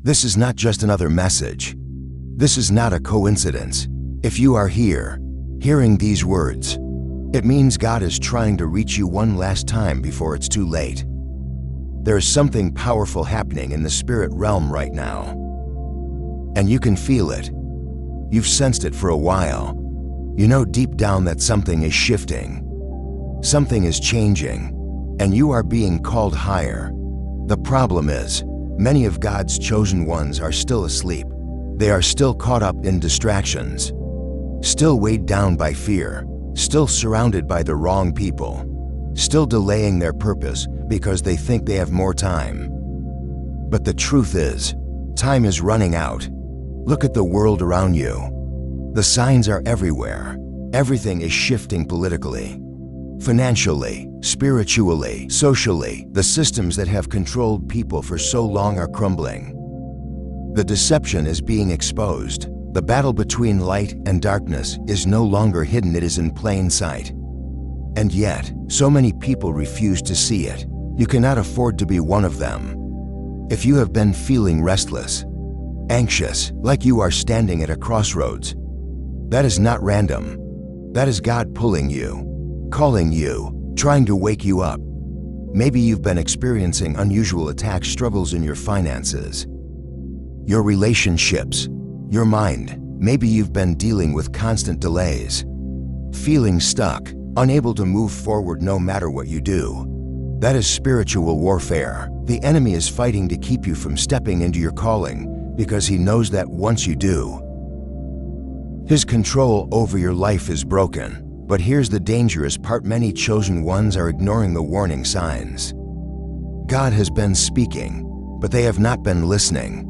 This is not just another message. This is not a coincidence. If you are here, hearing these words, it means God is trying to reach you one last time before it's too late. There is something powerful happening in the spirit realm right now. And you can feel it. You've sensed it for a while. You know deep down that something is shifting. Something is changing, and you are being called higher. The problem is, many of God's chosen ones are still asleep. They are still caught up in distractions, still weighed down by fear, still surrounded by the wrong people, still delaying their purpose because they think they have more time. But the truth is, time is running out. Look at the world around you. The signs are everywhere. Everything is shifting politically, financially, spiritually, socially. The systems that have controlled people for so long are crumbling. The deception is being exposed. The battle between light and darkness is no longer hidden, it is in plain sight. And yet, so many people refuse to see it. You cannot afford to be one of them. If you have been feeling restless, anxious, like you are standing at a crossroads, that is not random. That is God pulling you, calling you, trying to wake you up. Maybe you've been experiencing unusual attacks, struggles in your finances, your relationships, your mind. Maybe you've been dealing with constant delays, feeling stuck, unable to move forward no matter what you do. That is spiritual warfare. The enemy is fighting to keep you from stepping into your calling because he knows that once you do, his control over your life is broken. But here's the dangerous part: many chosen ones are ignoring the warning signs. God has been speaking, but they have not been listening.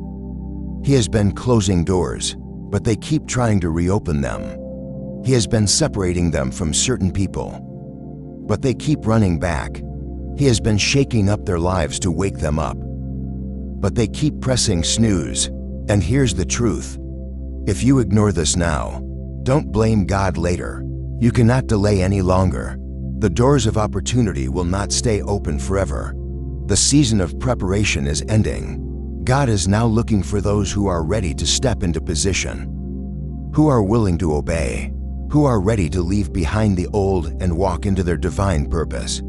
He has been closing doors, but they keep trying to reopen them. He has been separating them from certain people, but they keep running back. He has been shaking up their lives to wake them up, but they keep pressing snooze. And here's the truth: if you ignore this now, don't blame God later. You cannot delay any longer. The doors of opportunity will not stay open forever. The season of preparation is ending. God is now looking for those who are ready to step into position, who are willing to obey, who are ready to leave behind the old and walk into their divine purpose.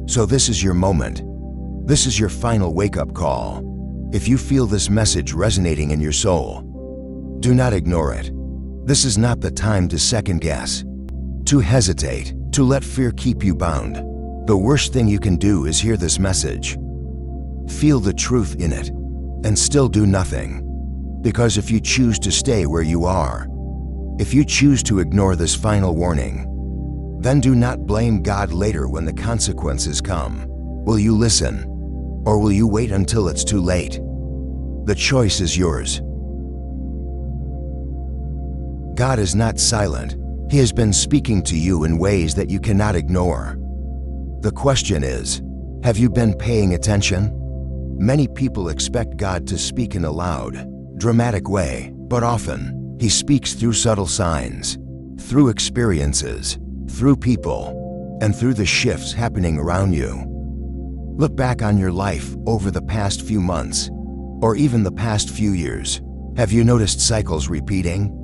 So this is your moment. This is your final wake-up call. If you feel this message resonating in your soul, do not ignore it. This is not the time to second-guess, to hesitate, to let fear keep you bound. The worst thing you can do is hear this message, feel the truth in it, and still do nothing. Because if you choose to stay where you are, if you choose to ignore this final warning, then do not blame God later when the consequences come. Will you listen, or will you wait until it's too late? The choice is yours. God is not silent. He has been speaking to you in ways that you cannot ignore. The question is, have you been paying attention? Many people expect God to speak in a loud, dramatic way, but often, He speaks through subtle signs, through experiences, through people, and through the shifts happening around you. Look back on your life over the past few months, or even the past few years. Have you noticed cycles repeating?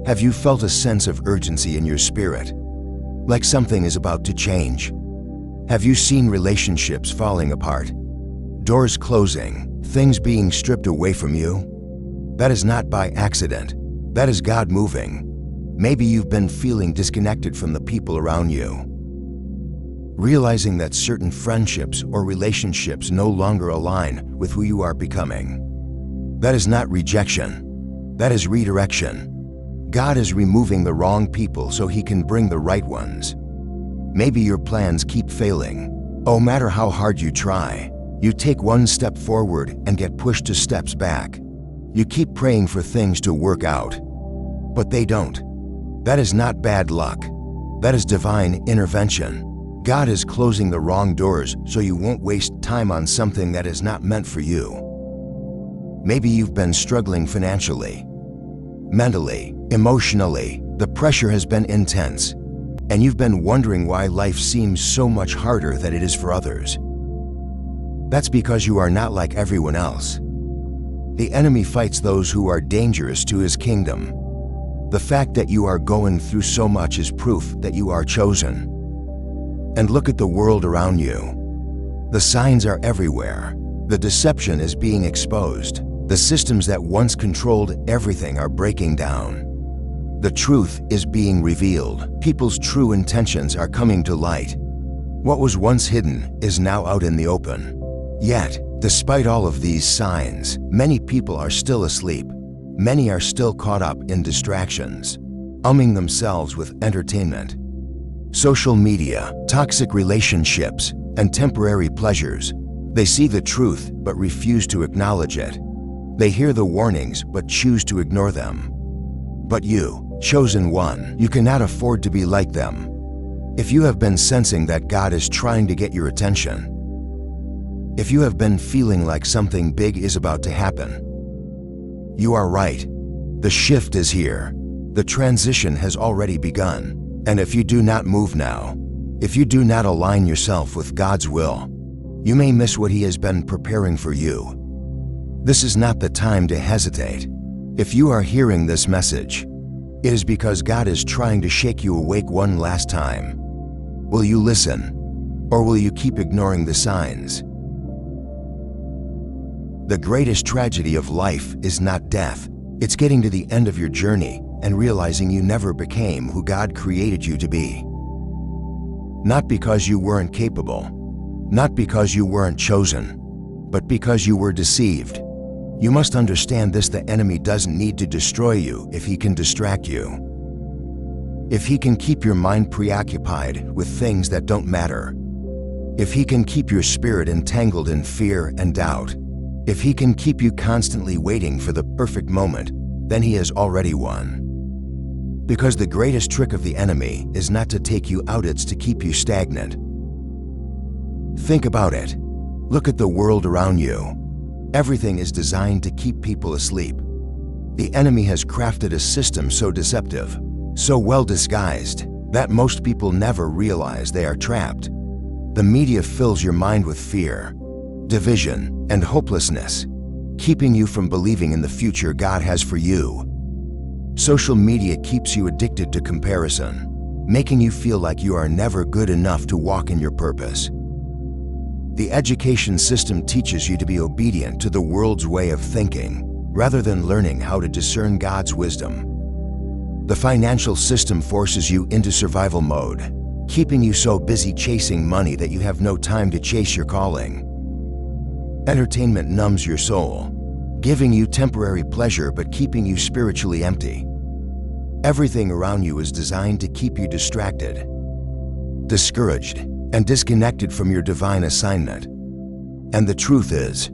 Have you felt a sense of urgency in your spirit, like something is about to change? Have you seen relationships falling apart, doors closing, things being stripped away from you? That is not by accident. That is God moving. Maybe you've been feeling disconnected from the people around you, realizing that certain friendships or relationships no longer align with who you are becoming. That is not rejection. That is redirection. God is removing the wrong people so He can bring the right ones. Maybe your plans keep failing. No matter how hard you try, you take one step forward and get pushed 2 steps back. You keep praying for things to work out, but they don't. That is not bad luck. That is divine intervention. God is closing the wrong doors so you won't waste time on something that is not meant for you. Maybe you've been struggling financially, mentally, emotionally. The pressure has been intense, and you've been wondering why life seems so much harder than it is for others. That's because you are not like everyone else. The enemy fights those who are dangerous to his kingdom. The fact that you are going through so much is proof that you are chosen. And look at the world around you. The signs are everywhere. The deception is being exposed. The systems that once controlled everything are breaking down. The truth is being revealed. People's true intentions are coming to light. What was once hidden is now out in the open. Yet, despite all of these signs, many people are still asleep. Many are still caught up in distractions, numbing themselves with entertainment. Social media, toxic relationships, and temporary pleasures. They see the truth but refuse to acknowledge it. They hear the warnings but choose to ignore them. But you, chosen one, you cannot afford to be like them. If you have been sensing that God is trying to get your attention, if you have been feeling like something big is about to happen, you are right. The shift is here. The transition has already begun. And if you do not move now, if you do not align yourself with God's will, you may miss what He has been preparing for you. This is not the time to hesitate. If you are hearing this message, it is because God is trying to shake you awake one last time. Will you listen, or will you keep ignoring the signs? The greatest tragedy of life is not death. It's getting to the end of your journey and realizing you never became who God created you to be. Not because you weren't capable, not because you weren't chosen, but because you were deceived. You must understand this: the enemy doesn't need to destroy you if he can distract you. If he can keep your mind preoccupied with things that don't matter. If he can keep your spirit entangled in fear and doubt. If he can keep you constantly waiting for the perfect moment, then he has already won. Because the greatest trick of the enemy is not to take you out, it's to keep you stagnant. Think about it. Look at the world around you. Everything is designed to keep people asleep. The enemy has crafted a system so deceptive, so well disguised, that most people never realize they are trapped. The media fills your mind with fear, division, and hopelessness, keeping you from believing in the future God has for you. Social media keeps you addicted to comparison, making you feel like you are never good enough to walk in your purpose. The education system teaches you to be obedient to the world's way of thinking, rather than learning how to discern God's wisdom. The financial system forces you into survival mode, keeping you so busy chasing money that you have no time to chase your calling. Entertainment numbs your soul, giving you temporary pleasure but keeping you spiritually empty. Everything around you is designed to keep you distracted, discouraged, and disconnected from your divine assignment. And the truth is,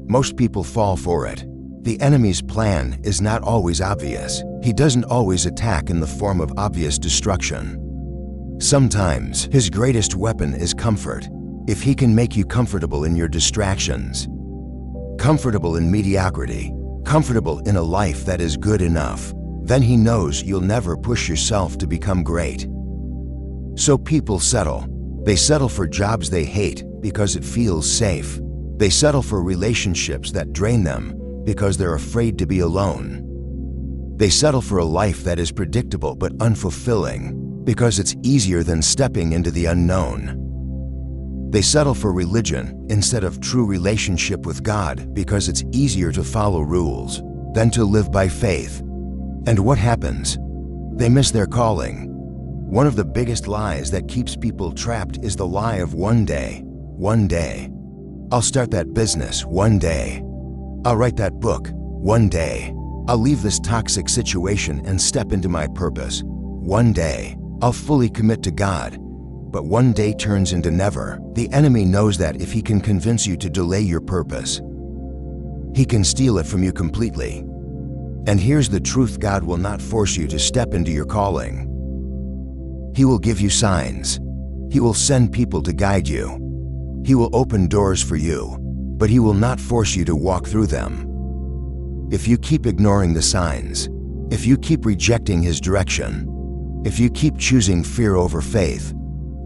most people fall for it. The enemy's plan is not always obvious. He doesn't always attack in the form of obvious destruction. Sometimes his greatest weapon is comfort. If he can make you comfortable in your distractions, comfortable in mediocrity, comfortable in a life that is good enough, then he knows you'll never push yourself to become great. So people settle. They settle for jobs they hate because it feels safe. They settle for relationships that drain them because they're afraid to be alone. They settle for a life that is predictable but unfulfilling because it's easier than stepping into the unknown. They settle for religion instead of true relationship with God because it's easier to follow rules than to live by faith. And what happens? They miss their calling. One of the biggest lies that keeps people trapped is the lie of one day. One day. I'll start that business one day. I'll write that book one day. I'll leave this toxic situation and step into my purpose one day. I'll fully commit to God. But one day turns into never. The enemy knows that if he can convince you to delay your purpose, he can steal it from you completely. And here's the truth: God will not force you to step into your calling. He will give you signs. He will send people to guide you. He will open doors for you, but he will not force you to walk through them. If you keep ignoring the signs, if you keep rejecting his direction, if you keep choosing fear over faith,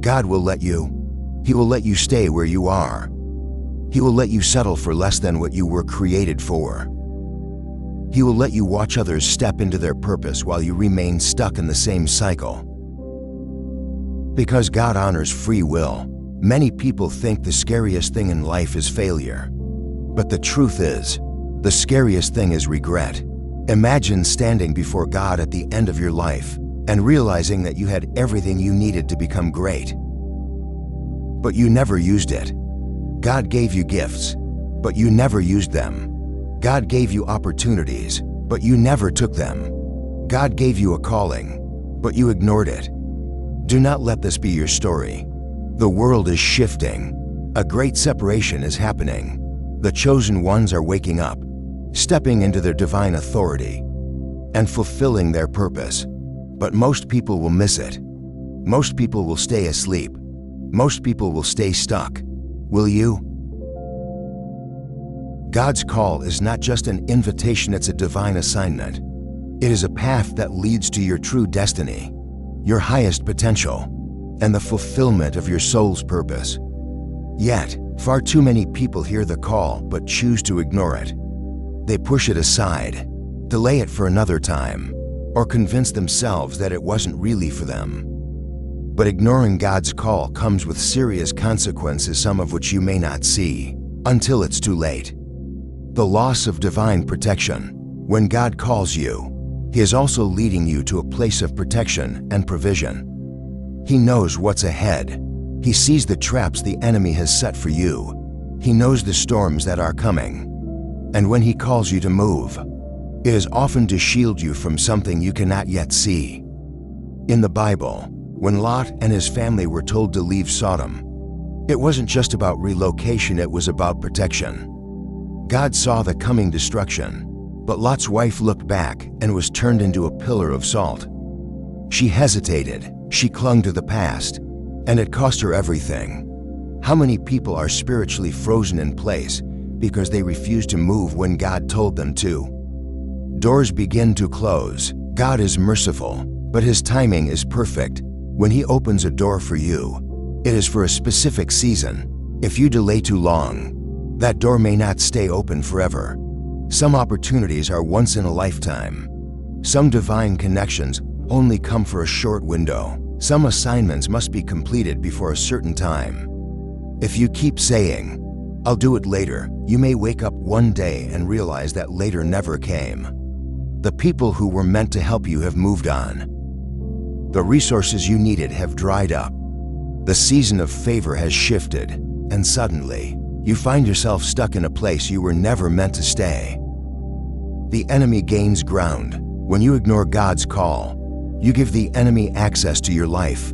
God will let you. He will let you stay where you are. He will let you settle for less than what you were created for. He will let you watch others step into their purpose while you remain stuck in the same cycle. Because God honors free will, many people think the scariest thing in life is failure. But the truth is, the scariest thing is regret. Imagine standing before God at the end of your life and realizing that you had everything you needed to become great. But you never used it. God gave you gifts, but you never used them. God gave you opportunities, but you never took them. God gave you a calling, but you ignored it. Do not let this be your story. The world is shifting. A great separation is happening. The chosen ones are waking up, stepping into their divine authority, and fulfilling their purpose. But most people will miss it. Most people will stay asleep. Most people will stay stuck. Will you? God's call is not just an invitation, it's a divine assignment. It is a path that leads to your true destiny, your highest potential, and the fulfillment of your soul's purpose. Yet, far too many people hear the call but choose to ignore it. They push it aside, delay it for another time, or convince themselves that it wasn't really for them. But ignoring God's call comes with serious consequences, some of which you may not see until it's too late. The loss of divine protection. When God calls you, He is also leading you to a place of protection and provision. He knows what's ahead. He sees the traps the enemy has set for you. He knows the storms that are coming. And when He calls you to move, it is often to shield you from something you cannot yet see. In the Bible, when Lot and his family were told to leave Sodom, it wasn't just about relocation, it was about protection. God saw the coming destruction, but Lot's wife looked back and was turned into a pillar of salt. She hesitated, she clung to the past, and it cost her everything. How many people are spiritually frozen in place because they refuse to move when God told them to? Doors begin to close. God is merciful, but His timing is perfect. When He opens a door for you, it is for a specific season. If you delay too long, that door may not stay open forever. Some opportunities are once in a lifetime. Some divine connections only come for a short window. Some assignments must be completed before a certain time. If you keep saying, "I'll do it later," you may wake up one day and realize that later never came. The people who were meant to help you have moved on. The resources you needed have dried up. The season of favor has shifted, and suddenly, you find yourself stuck in a place you were never meant to stay. The enemy gains ground. When you ignore God's call, you give the enemy access to your life.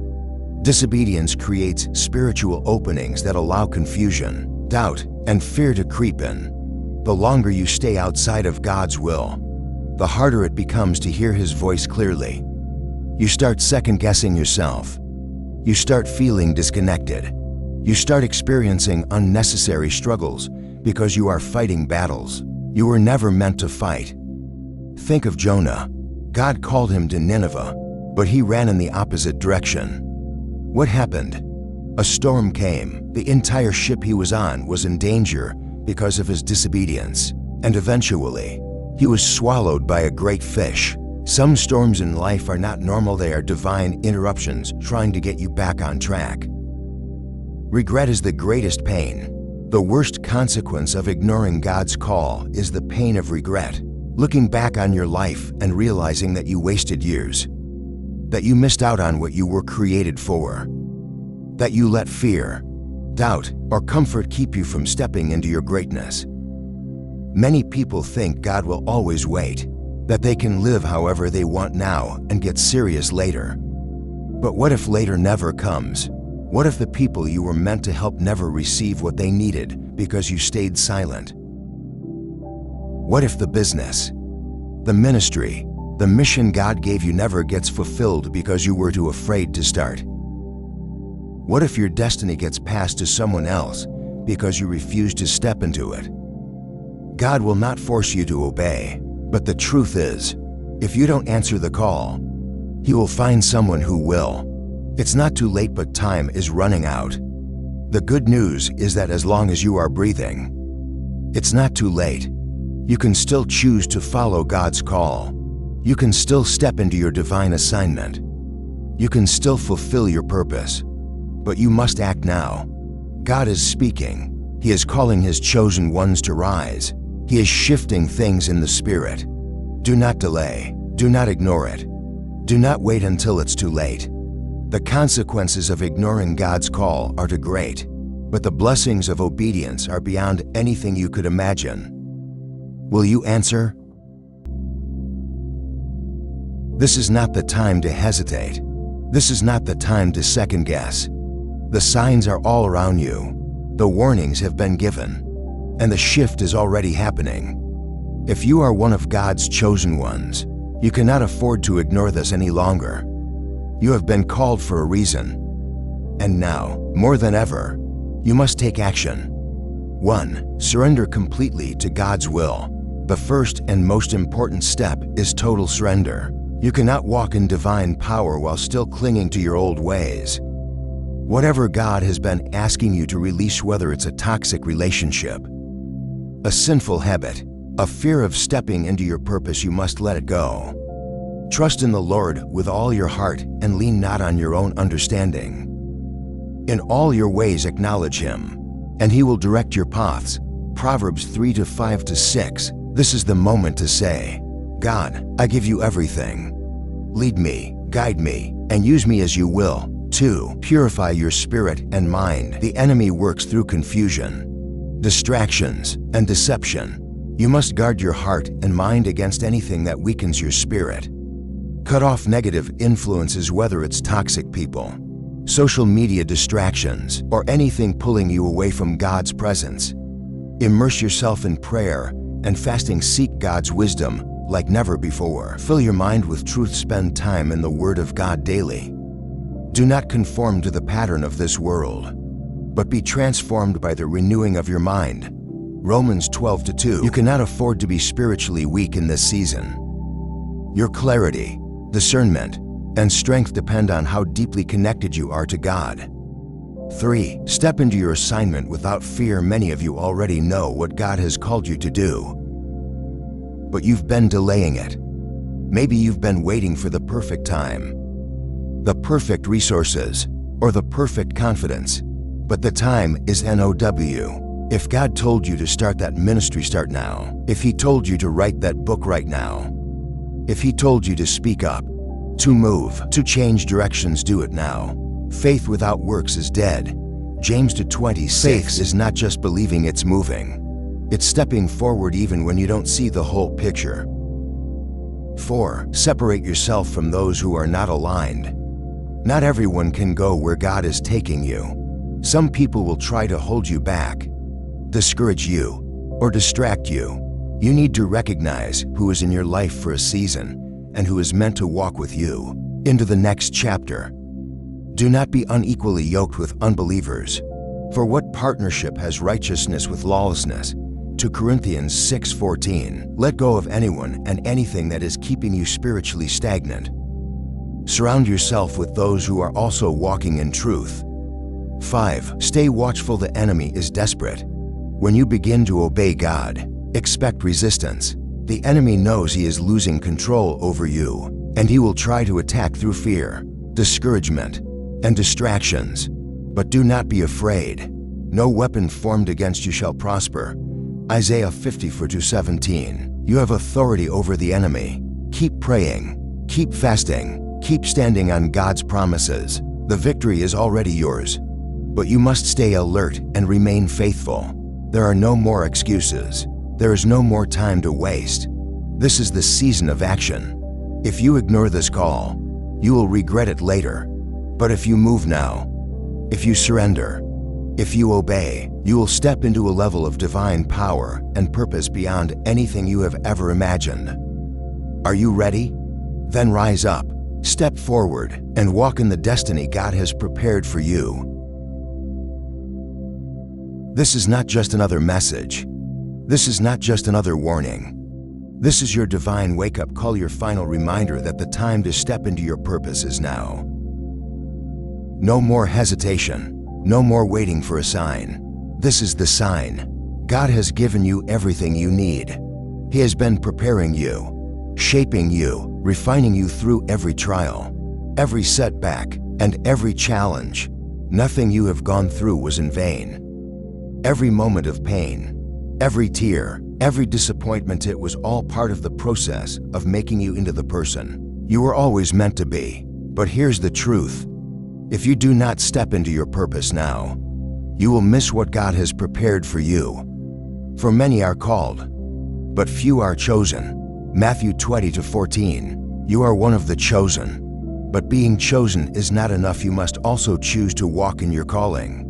Disobedience creates spiritual openings that allow confusion, doubt, and fear to creep in. The longer you stay outside of God's will, the harder it becomes to hear His voice clearly. You start second-guessing yourself. You start feeling disconnected. You start experiencing unnecessary struggles because you are fighting battles you were never meant to fight. Think of Jonah. God called him to Nineveh, but he ran in the opposite direction. What happened? A storm came. The entire ship he was on was in danger because of his disobedience, and eventually, he was swallowed by a great fish. Some storms in life are not normal, they are divine interruptions trying to get you back on track. Regret is the greatest pain. The worst consequence of ignoring God's call is the pain of regret. Looking back on your life and realizing that you wasted years, that you missed out on what you were created for, that you let fear, doubt, or comfort keep you from stepping into your greatness. Many people think God will always wait, that they can live however they want now and get serious later. But what if later never comes? What if the people you were meant to help never receive what they needed because you stayed silent? What if the business, the ministry, the mission God gave you never gets fulfilled because you were too afraid to start? What if your destiny gets passed to someone else because you refuse to step into it? God will not force you to obey, but the truth is, if you don't answer the call, He will find someone who will. It's not too late, but time is running out. The good news is that as long as you are breathing, it's not too late. You can still choose to follow God's call. You can still step into your divine assignment. You can still fulfill your purpose. But you must act now. God is speaking. He is calling His chosen ones to rise. He is shifting things in the Spirit. Do not delay. Do not ignore it. Do not wait until it's too late. The consequences of ignoring God's call are too great, but the blessings of obedience are beyond anything you could imagine. Will you answer? This is not the time to hesitate. This is not the time to second guess. The signs are all around you. The warnings have been given, and the shift is already happening. If you are one of God's chosen ones, you cannot afford to ignore this any longer. You have been called for a reason. And now, more than ever, you must take action. 1. Surrender completely to God's will. The first and most important step is total surrender. You cannot walk in divine power while still clinging to your old ways. Whatever God has been asking you to release, whether it's a toxic relationship, a sinful habit, a fear of stepping into your purpose, you must let it go. Trust in the Lord with all your heart and lean not on your own understanding. In all your ways acknowledge Him, and He will direct your paths. Proverbs 3:5-6. This is the moment to say, God, I give you everything. Lead me, guide me, and use me as you will. 2. Purify your spirit and mind. The enemy works through confusion, distractions, and deception. You must guard your heart and mind against anything that weakens your spirit. Cut off negative influences, whether it's toxic people, social media distractions, or anything pulling you away from God's presence. Immerse yourself in prayer and fasting. Seek God's wisdom like never before. Fill your mind with truth. Spend time in the Word of God daily. Do not conform to the pattern of this world, but be transformed by the renewing of your mind. Romans 12:2. You cannot afford to be spiritually weak in this season. Your clarity, discernment, and strength depend on how deeply connected you are to God. 3. Step into your assignment without fear. Many of you already know what God has called you to do, but you've been delaying it. Maybe you've been waiting for the perfect time, the perfect resources, or the perfect confidence. But the time is now. If God told you to start that ministry, start now. If He told you to write that book, right now. If He told you to speak up, to move, to change directions, do it now. Faith without works is dead. James 2:26. Faith is not just believing, it's moving. It's stepping forward even when you don't see the whole picture. 4. Separate yourself from those who are not aligned. Not everyone can go where God is taking you. Some people will try to hold you back, discourage you, or distract you. You need to recognize who is in your life for a season and who is meant to walk with you into the next chapter. Do not be unequally yoked with unbelievers. For what partnership has righteousness with lawlessness? 2 Corinthians 6:14. Let go of anyone and anything that is keeping you spiritually stagnant. Surround yourself with those who are also walking in truth. 5. Stay watchful. The enemy is desperate. When you begin to obey God, expect resistance. The enemy knows he is losing control over you, and he will try to attack through fear, discouragement, and distractions. But do not be afraid. No weapon formed against you shall prosper. Isaiah 54:17. You have authority over the enemy. Keep praying, keep fasting, keep standing on God's promises. The victory is already yours, but you must stay alert and remain faithful. There are no more excuses. There is no more time to waste. This is the season of action. If you ignore this call, you will regret it later. But if you move now, if you surrender, if you obey, you will step into a level of divine power and purpose beyond anything you have ever imagined. Are you ready? Then rise up, step forward, and walk in the destiny God has prepared for you. This is not just another message. This is not just another warning. This is your divine wake-up call, your final reminder that the time to step into your purpose is now. No more hesitation. No more waiting for a sign. This is the sign. God has given you everything you need. He has been preparing you, shaping you, refining you through every trial, every setback, and every challenge. Nothing you have gone through was in vain. Every moment of pain, every tear, every disappointment, it was all part of the process of making you into the person you were always meant to be. But here's the truth. If you do not step into your purpose now, you will miss what God has prepared for you. For many are called, but few are chosen. Matthew 20:14. You are one of the chosen. But being chosen is not enough. You must also choose to walk in your calling.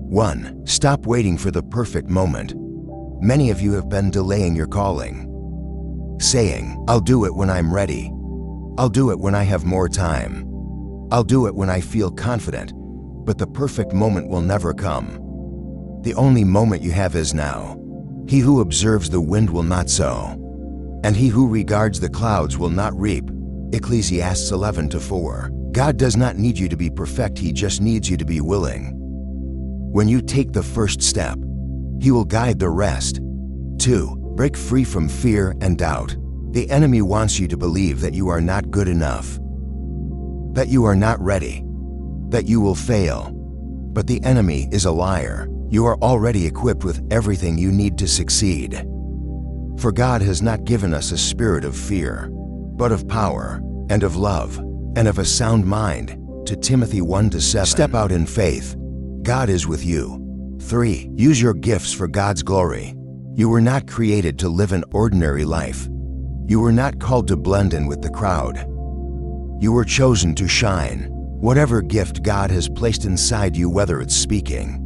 1. Stop waiting for the perfect moment. Many of you have been delaying your calling, saying, "I'll do it when I'm ready. I'll do it when I have more time. I'll do it when I feel confident." But the perfect moment will never come. The only moment you have is now. He who observes the wind will not sow, and he who regards the clouds will not reap. Ecclesiastes 11:4. God does not need you to be perfect, He just needs you to be willing. When you take the first step, He will guide the rest. 2. Break free from fear and doubt. The enemy wants you to believe that you are not good enough, that you are not ready, that you will fail. But the enemy is a liar. You are already equipped with everything you need to succeed. For God has not given us a spirit of fear, but of power, and of love, and of a sound mind. To Timothy 1:7. Step out in faith. God is with you. 3. Use your gifts for God's glory. You were not created to live an ordinary life. You were not called to blend in with the crowd. You were chosen to shine. Whatever gift God has placed inside you, whether it's speaking,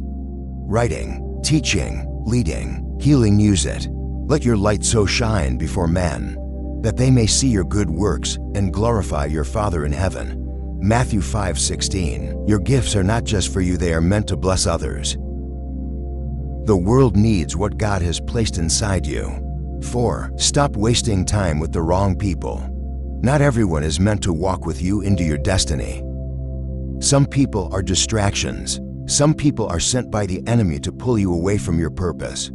writing, teaching, leading, healing, use it. Let your light so shine before men, that they may see your good works and glorify your Father in heaven. Matthew 5:16. Your gifts are not just for you, they are meant to bless others. The world needs what God has placed inside you. 4. Stop wasting time with the wrong people. Not everyone is meant to walk with you into your destiny. Some people are distractions. Some people are sent by the enemy to pull you away from your purpose.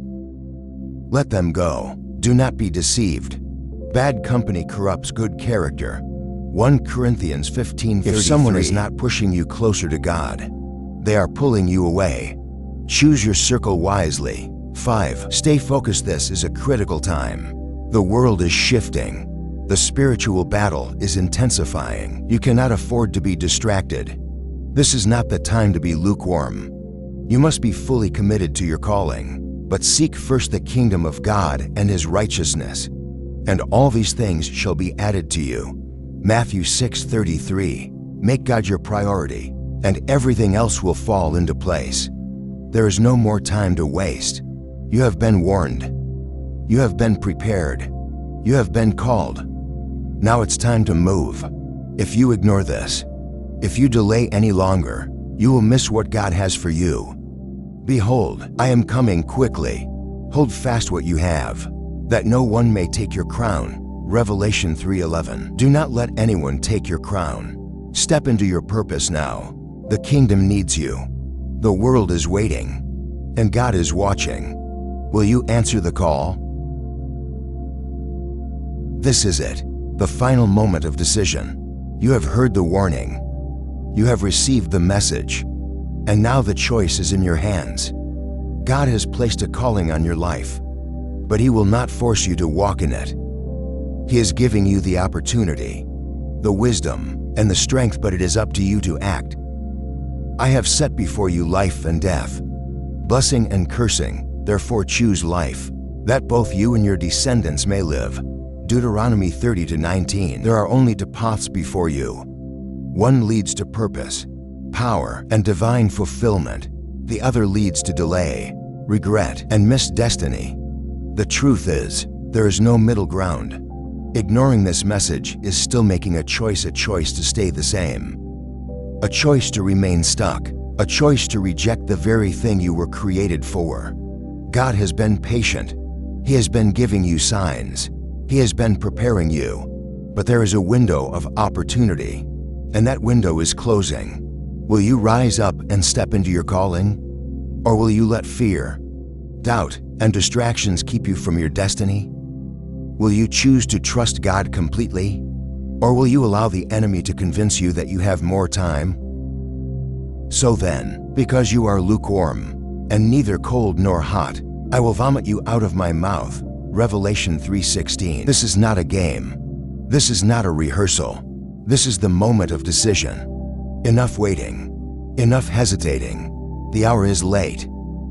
Let them go. Do not be deceived. Bad company corrupts good character. 1 Corinthians 15:33. If someone is not pushing you closer to God, they are pulling you away. Choose your circle wisely. 5. Stay focused. This is a critical time. The world is shifting. The spiritual battle is intensifying. You cannot afford to be distracted. This is not the time to be lukewarm. You must be fully committed to your calling. But seek first the kingdom of God and His righteousness, and all these things shall be added to you. Matthew 6:33. Make God your priority, and everything else will fall into place. There is no more time to waste. You have been warned. You have been prepared. You have been called. Now it's time to move. If you ignore this, if you delay any longer, you will miss what God has for you. Behold, I am coming quickly. Hold fast what you have, that no one may take your crown. Revelation 3:11. Do not let anyone take your crown. Step into your purpose now. The kingdom needs you. The world is waiting, and God is watching. Will you answer the call? This is it, the final moment of decision. You have heard the warning. You have received the message, and now the choice is in your hands. God has placed a calling on your life, but He will not force you to walk in it. He is giving you the opportunity, the wisdom, and the strength, but it is up to you to act. I have set before you life and death, blessing and cursing. Therefore choose life, that both you and your descendants may live. Deuteronomy 30:19. There are only two paths before you. One leads to purpose, power, and divine fulfillment. The other leads to delay, regret, and missed destiny. The truth is, there is no middle ground. Ignoring this message is still making a choice to stay the same. A choice to remain stuck. A choice to reject the very thing you were created for. God has been patient. He has been giving you signs. He has been preparing you. But there is a window of opportunity, and that window is closing. Will you rise up and step into your calling? Or will you let fear, doubt, and distractions keep you from your destiny? Will you choose to trust God completely? Or will you allow the enemy to convince you that you have more time? So then, because you are lukewarm, and neither cold nor hot, I will vomit you out of my mouth. Revelation 3:16. This is not a game. This is not a rehearsal. This is the moment of decision. Enough waiting. Enough hesitating. The hour is late.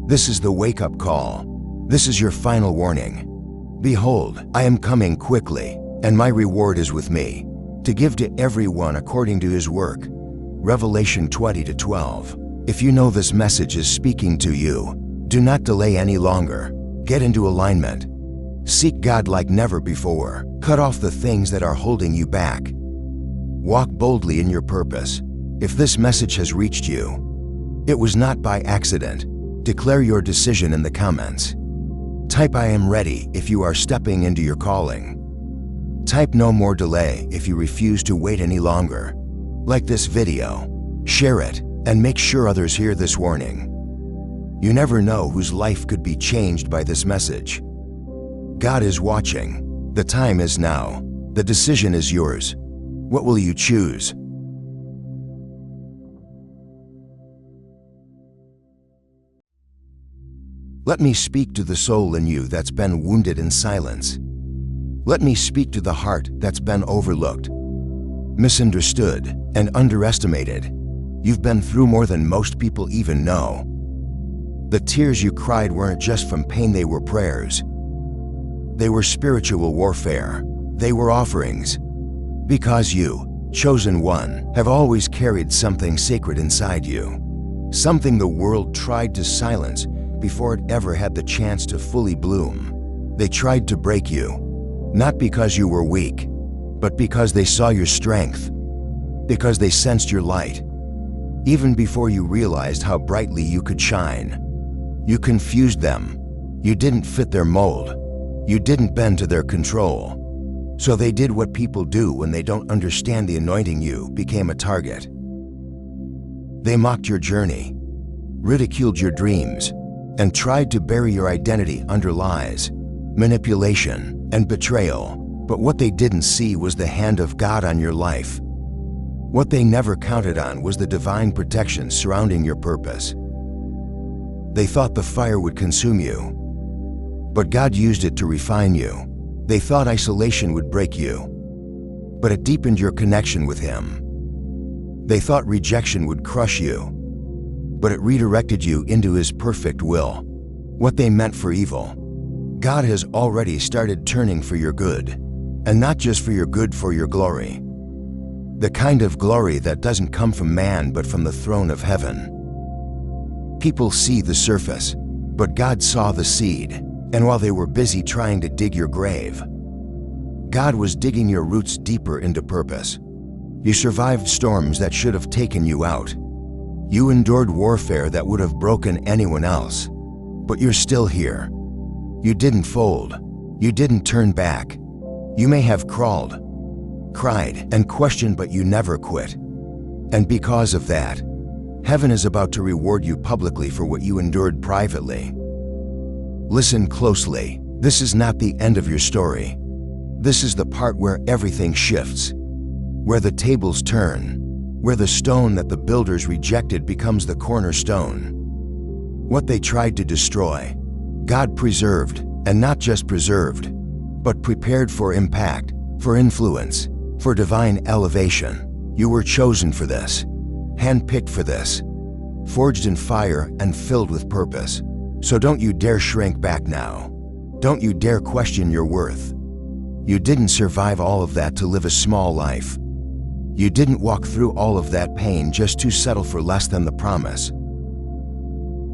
This is the wake-up call. This is your final warning. Behold, I am coming quickly, and my reward is with me, to give to everyone according to his work. Revelation 20:12. If you know this message is speaking to you, do not delay any longer. Get into alignment. Seek God like never before. Cut off the things that are holding you back. Walk boldly in your purpose. If this message has reached you, it was not by accident. Declare your decision in the comments. Type I am ready if you are stepping into your calling. Type no more delay if you refuse to wait any longer. Like this video, share it, and make sure others hear this warning. You never know whose life could be changed by this message. God is watching. The time is now. The decision is yours. What will you choose? Let me speak to the soul in you that's been wounded in silence. Let me speak to the heart that's been overlooked, misunderstood, and underestimated. You've been through more than most people even know. The tears you cried weren't just from pain, they were prayers. They were spiritual warfare. They were offerings. Because you, chosen one, have always carried something sacred inside you. Something the world tried to silence before it ever had the chance to fully bloom. They tried to break you, not because you were weak, but because they saw your strength, because they sensed your light. Even before you realized how brightly you could shine, you confused them. You didn't fit their mold. You didn't bend to their control. So they did what people do when they don't understand the anointing. You became a target. They mocked your journey, ridiculed your dreams, and tried to bury your identity under lies, manipulation, and betrayal. But what they didn't see was the hand of God on your life. What they never counted on was the divine protection surrounding your purpose. They thought the fire would consume you, but God used it to refine you. They thought isolation would break you, but it deepened your connection with Him. They thought rejection would crush you, but it redirected you into His perfect will. What they meant for evil, God has already started turning for your good, and not just for your good, for your glory. The kind of glory that doesn't come from man but from the throne of heaven. People see the surface, but God saw the seed, and while they were busy trying to dig your grave, God was digging your roots deeper into purpose. You survived storms that should have taken you out. You endured warfare that would have broken anyone else, but you're still here. You didn't fold. You didn't turn back. You may have crawled, cried, and questioned, but you never quit. And because of that, heaven is about to reward you publicly for what you endured privately. Listen closely. This is not the end of your story. This is the part where everything shifts, where the tables turn, where the stone that the builders rejected becomes the cornerstone. What they tried to destroy, God preserved, and not just preserved, but prepared for impact, for influence, for divine elevation. You were chosen for this, handpicked for this, forged in fire and filled with purpose. So don't you dare shrink back now. Don't you dare question your worth. You didn't survive all of that to live a small life. You didn't walk through all of that pain just to settle for less than the promise.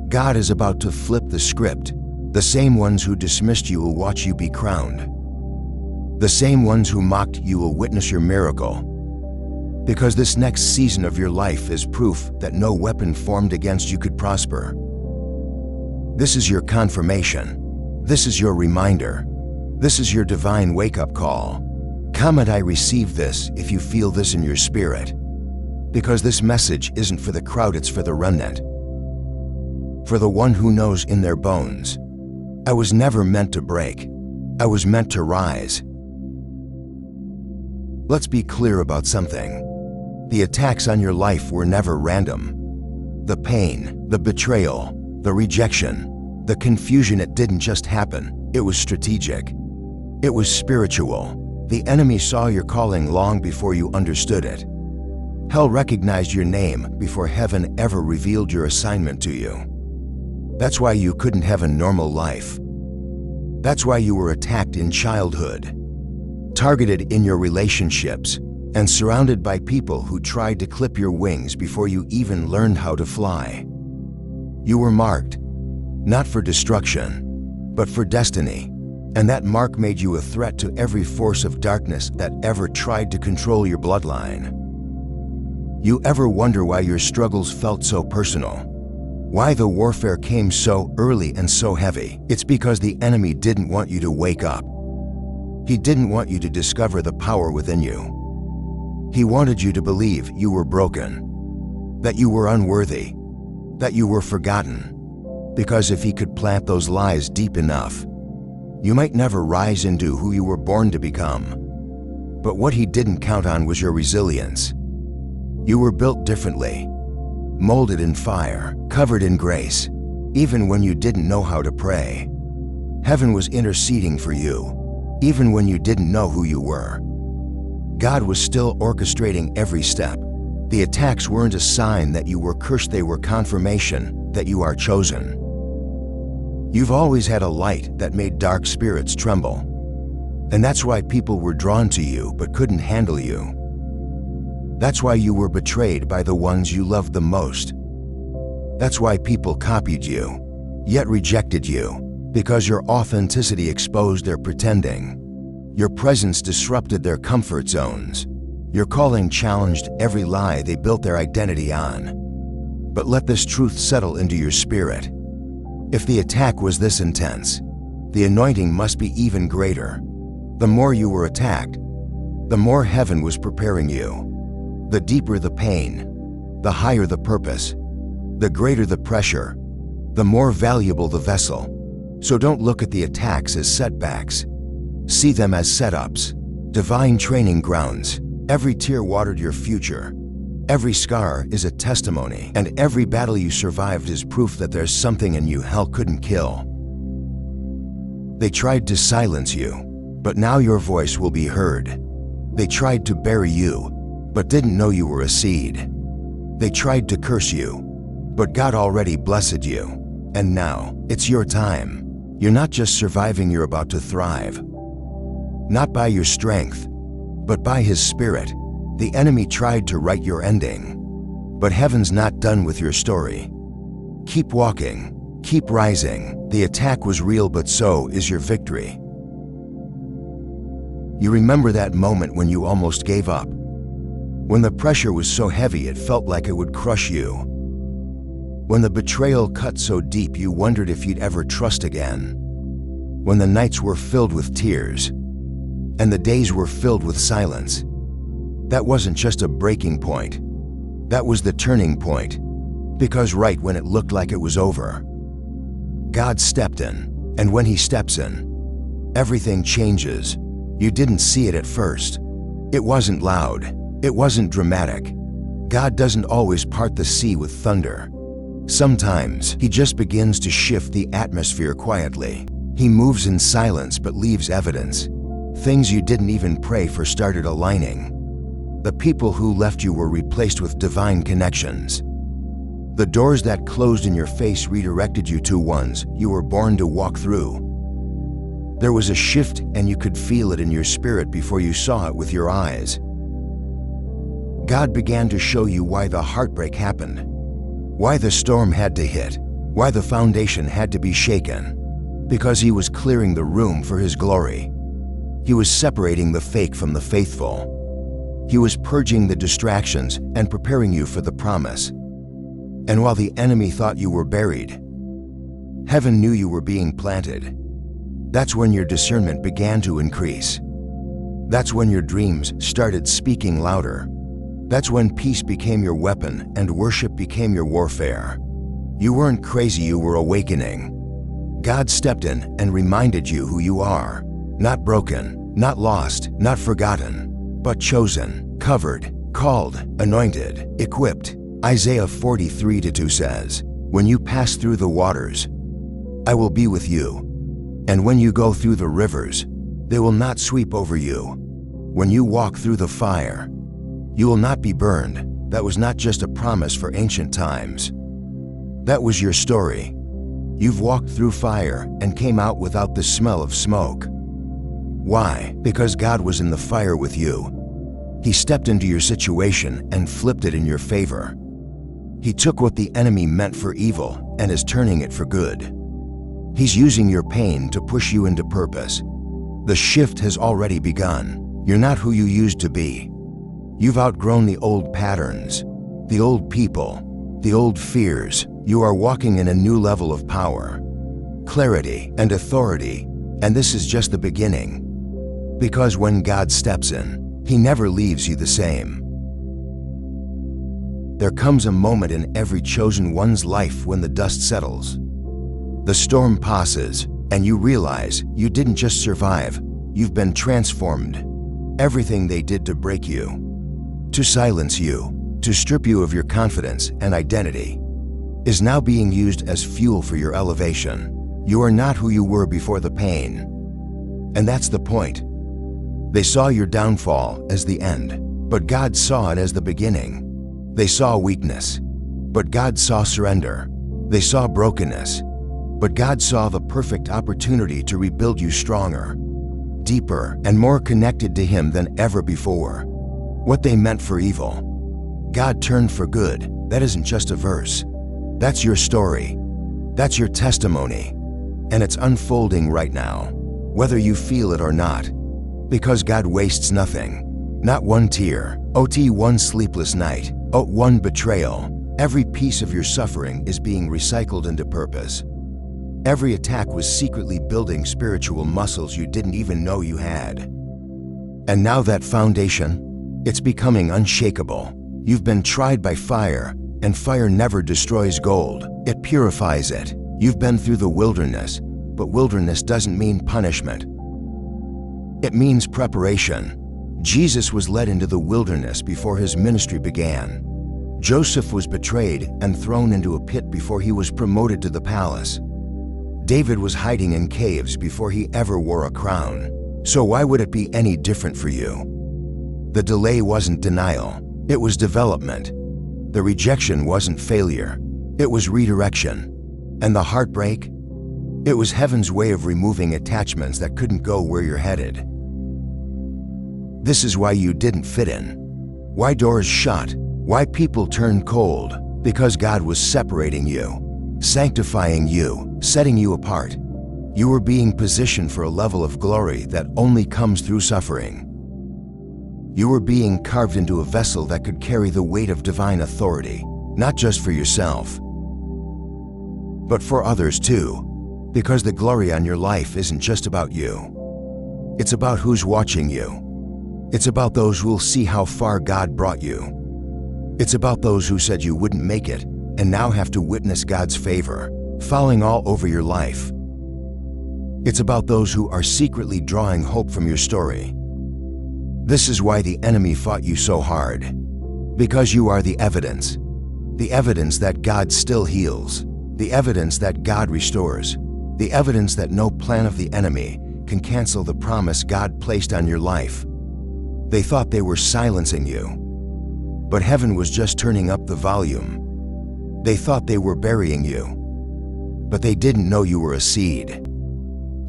God is about to flip the script. The same ones who dismissed you will watch you be crowned. The same ones who mocked you will witness your miracle. Because this next season of your life is proof that no weapon formed against you could prosper. This is your confirmation. This is your reminder. This is your divine wake-up call. Comment I receive this if you feel this in your spirit. Because this message isn't for the crowd, it's for the remnant. For the one who knows in their bones, I was never meant to break. I was meant to rise. Let's be clear about something. The attacks on your life were never random. The pain, the betrayal, the rejection, the confusion, it didn't just happen. It was strategic. It was spiritual. The enemy saw your calling long before you understood it. Hell recognized your name before heaven ever revealed your assignment to you. That's why you couldn't have a normal life. That's why you were attacked in childhood, targeted in your relationships, and surrounded by people who tried to clip your wings before you even learned how to fly. You were marked, not for destruction, but for destiny, and that mark made you a threat to every force of darkness that ever tried to control your bloodline. You ever wonder why your struggles felt so personal? Why the warfare came so early and so heavy? It's because the enemy didn't want you to wake up. He didn't want you to discover the power within you. He wanted you to believe you were broken, that you were unworthy, that you were forgotten. Because if he could plant those lies deep enough, you might never rise into who you were born to become. But what he didn't count on was your resilience. You were built differently, molded in fire, covered in grace, even when you didn't know how to pray. Heaven was interceding for you, even when you didn't know who you were. God was still orchestrating every step. The attacks weren't a sign that you were cursed, they were confirmation that you are chosen. You've always had a light that made dark spirits tremble. And that's why people were drawn to you but couldn't handle you. That's why you were betrayed by the ones you loved the most. That's why people copied you, yet rejected you, because your authenticity exposed their pretending. Your presence disrupted their comfort zones. Your calling challenged every lie they built their identity on. But let this truth settle into your spirit. If the attack was this intense, the anointing must be even greater. The more you were attacked, the more heaven was preparing you. The deeper the pain, the higher the purpose, the greater the pressure, the more valuable the vessel. So don't look at the attacks as setbacks. See them as setups, divine training grounds. Every tear watered your future. Every scar is a testimony, and every battle you survived is proof that there's something in you hell couldn't kill. They tried to silence you, but now your voice will be heard. They tried to bury you, but didn't know you were a seed. They tried to curse you, but God already blessed you. And now, it's your time. You're not just surviving, you're about to thrive. Not by your strength, but by His Spirit. The enemy tried to write your ending, but heaven's not done with your story. Keep walking, keep rising. The attack was real, but so is your victory. You remember that moment when you almost gave up? When the pressure was so heavy it felt like it would crush you. When the betrayal cut so deep you wondered if you'd ever trust again. When the nights were filled with tears, and the days were filled with silence. That wasn't just a breaking point. That was the turning point. Because right when it looked like it was over, God stepped in. And when He steps in, everything changes. You didn't see it at first. It wasn't loud. It wasn't dramatic. God doesn't always part the sea with thunder. Sometimes He just begins to shift the atmosphere quietly. He moves in silence but leaves evidence. Things you didn't even pray for started aligning. The people who left you were replaced with divine connections. The doors that closed in your face redirected you to ones you were born to walk through. There was a shift, and you could feel it in your spirit before you saw it with your eyes. God began to show you why the heartbreak happened, why the storm had to hit, why the foundation had to be shaken. Because He was clearing the room for His glory. He was separating the fake from the faithful. He was purging the distractions and preparing you for the promise. And while the enemy thought you were buried, heaven knew you were being planted. That's when your discernment began to increase. That's when your dreams started speaking louder. That's when peace became your weapon and worship became your warfare. You weren't crazy, you were awakening. God stepped in and reminded you who you are. Not broken, not lost, not forgotten, but chosen, covered, called, anointed, equipped. Isaiah 43:2 says, "When you pass through the waters, I will be with you. And when you go through the rivers, they will not sweep over you. When you walk through the fire, you will not be burned." That was not just a promise for ancient times. That was your story. You've walked through fire and came out without the smell of smoke. Why? Because God was in the fire with you. He stepped into your situation and flipped it in your favor. He took what the enemy meant for evil and is turning it for good. He's using your pain to push you into purpose. The shift has already begun. You're not who you used to be. You've outgrown the old patterns, the old people, the old fears. You are walking in a new level of power, clarity, and authority, and this is just the beginning. Because when God steps in, He never leaves you the same. There comes a moment in every chosen one's life when the dust settles. The storm passes, and you realize you didn't just survive, you've been transformed. Everything they did to break you, to silence you, to strip you of your confidence and identity, is now being used as fuel for your elevation. You are not who you were before the pain. And that's the point. They saw your downfall as the end, but God saw it as the beginning. They saw weakness, but God saw surrender. They saw brokenness, but God saw the perfect opportunity to rebuild you stronger, deeper, and more connected to Him than ever before. What they meant for evil, God turned for good. That isn't just a verse. That's your story. That's your testimony. And it's unfolding right now, whether you feel it or not. Because God wastes nothing. Not one tear, one sleepless night, one betrayal. Every piece of your suffering is being recycled into purpose. Every attack was secretly building spiritual muscles you didn't even know you had. And now that foundation, it's becoming unshakable. You've been tried by fire, and fire never destroys gold. It purifies it. You've been through the wilderness, but wilderness doesn't mean punishment. It means preparation. Jesus was led into the wilderness before His ministry began. Joseph was betrayed and thrown into a pit before he was promoted to the palace. David was hiding in caves before he ever wore a crown. So why would it be any different for you? The delay wasn't denial, it was development. The rejection wasn't failure, it was redirection. And the heartbreak? It was heaven's way of removing attachments that couldn't go where you're headed. This is why you didn't fit in. Why doors shut. Why people turned cold. Because God was separating you, sanctifying you, setting you apart. You were being positioned for a level of glory that only comes through suffering. You were being carved into a vessel that could carry the weight of divine authority, not just for yourself, but for others too. Because the glory on your life isn't just about you. It's about who's watching you. It's about those who'll see how far God brought you. It's about those who said you wouldn't make it and now have to witness God's favor, falling all over your life. It's about those who are secretly drawing hope from your story. This is why the enemy fought you so hard. Because you are the evidence that God still heals, the evidence that God restores, the evidence that no plan of the enemy can cancel the promise God placed on your life. They thought they were silencing you, but heaven was just turning up the volume. They thought they were burying you, but they didn't know you were a seed.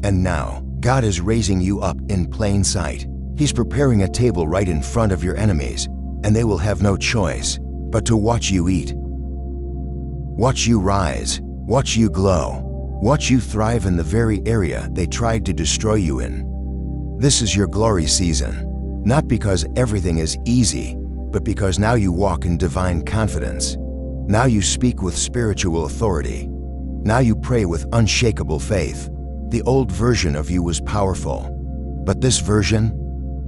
And now, God is raising you up in plain sight. He's preparing a table right in front of your enemies, and they will have no choice but to watch you eat. Watch you rise, watch you glow, watch you thrive in the very area they tried to destroy you in. This is your glory season. Not because everything is easy, but because now you walk in divine confidence. Now you speak with spiritual authority. Now you pray with unshakable faith. The old version of you was powerful, but this version,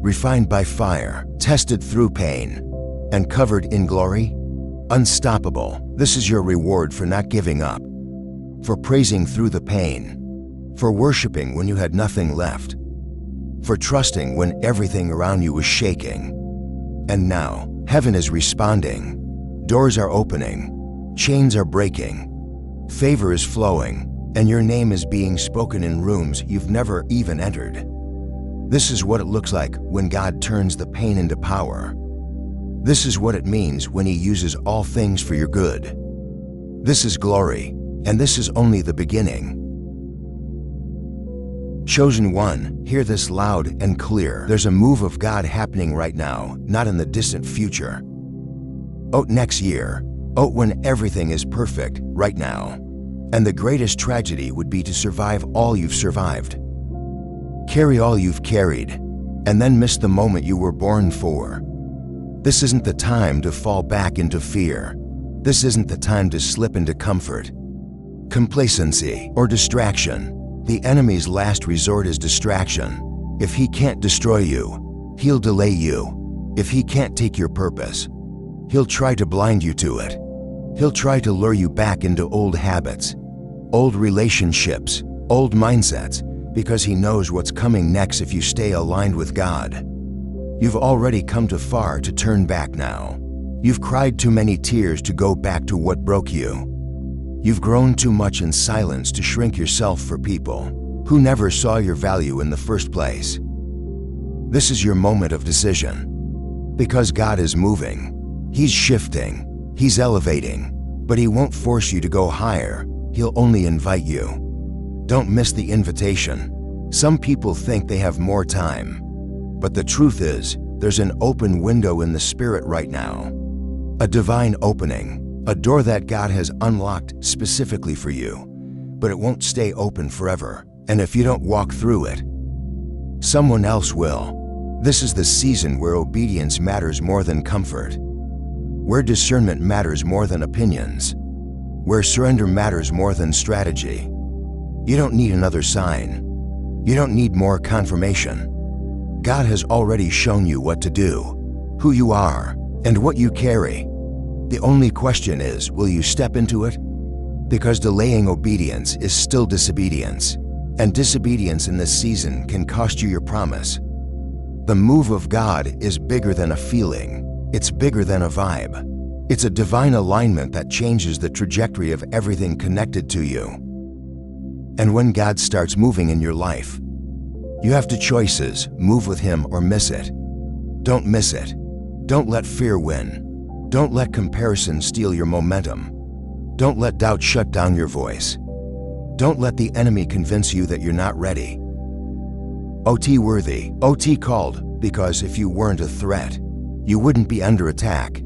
refined by fire, tested through pain, and covered in glory, unstoppable. This is your reward for not giving up, for praising through the pain, for worshiping when you had nothing left. for trusting when everything around you was shaking. And now, heaven is responding. Doors are opening, chains are breaking, favor is flowing, and your name is being spoken in rooms you've never even entered. This is what it looks like when God turns the pain into power. This is what it means when He uses all things for your good. This is glory, and this is only the beginning. Chosen one, hear this loud and clear. There's a move of God happening right now, not in the distant future. Oh, next year. Oh, when everything is perfect, right now. And the greatest tragedy would be to survive all you've survived. Carry all you've carried, and then miss the moment you were born for. This isn't the time to fall back into fear. This isn't the time to slip into comfort, complacency, or distraction. The enemy's last resort is distraction. If he can't destroy you, he'll delay you. If he can't take your purpose, he'll try to blind you to it. He'll try to lure you back into old habits, old relationships, old mindsets, because he knows what's coming next if you stay aligned with God. You've already come too far to turn back now. You've cried too many tears to go back to what broke you. You've grown too much in silence to shrink yourself for people who never saw your value in the first place. This is your moment of decision. Because God is moving, He's shifting, He's elevating, but He won't force you to go higher. He'll only invite you. Don't miss the invitation. Some people think they have more time, but the truth is, there's an open window in the Spirit right now. A divine opening. A door that God has unlocked specifically for you, but it won't stay open forever. And if you don't walk through it, someone else will. This is the season where obedience matters more than comfort, where discernment matters more than opinions, where surrender matters more than strategy. You don't need another sign. You don't need more confirmation. God has already shown you what to do, who you are, and what you carry. The only question is, will you step into it? Because delaying obedience is still disobedience, and disobedience in this season can cost you your promise. The move of God is bigger than a feeling. It's bigger than a vibe. It's a divine alignment that changes the trajectory of everything connected to you. And when God starts moving in your life, you have two choices: move with Him or miss it. Don't miss it. Don't let fear win. Don't let comparison steal your momentum. Don't let doubt shut down your voice. Don't let the enemy convince you that you're not ready. OT worthy, OT called, because if you weren't a threat, you wouldn't be under attack.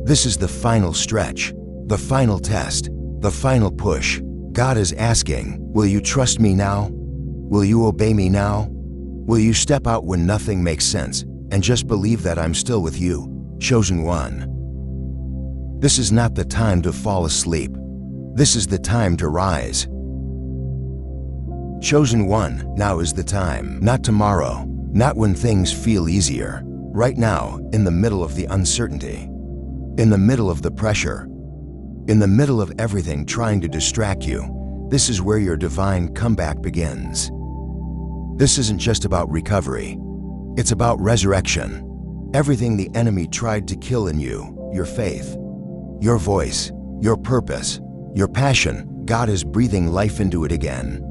This is the final stretch, the final test, the final push. God is asking, will you trust me now? Will you obey me now? Will you step out when nothing makes sense and just believe that I'm still with you, chosen one? This is not the time to fall asleep. This is the time to rise. Chosen one, now is the time, not tomorrow, not when things feel easier. Right now, in the middle of the uncertainty, in the middle of the pressure, in the middle of everything trying to distract you, this is where your divine comeback begins. This isn't just about recovery. It's about resurrection. Everything the enemy tried to kill in you, your faith, your voice, your purpose, your passion, God is breathing life into it again.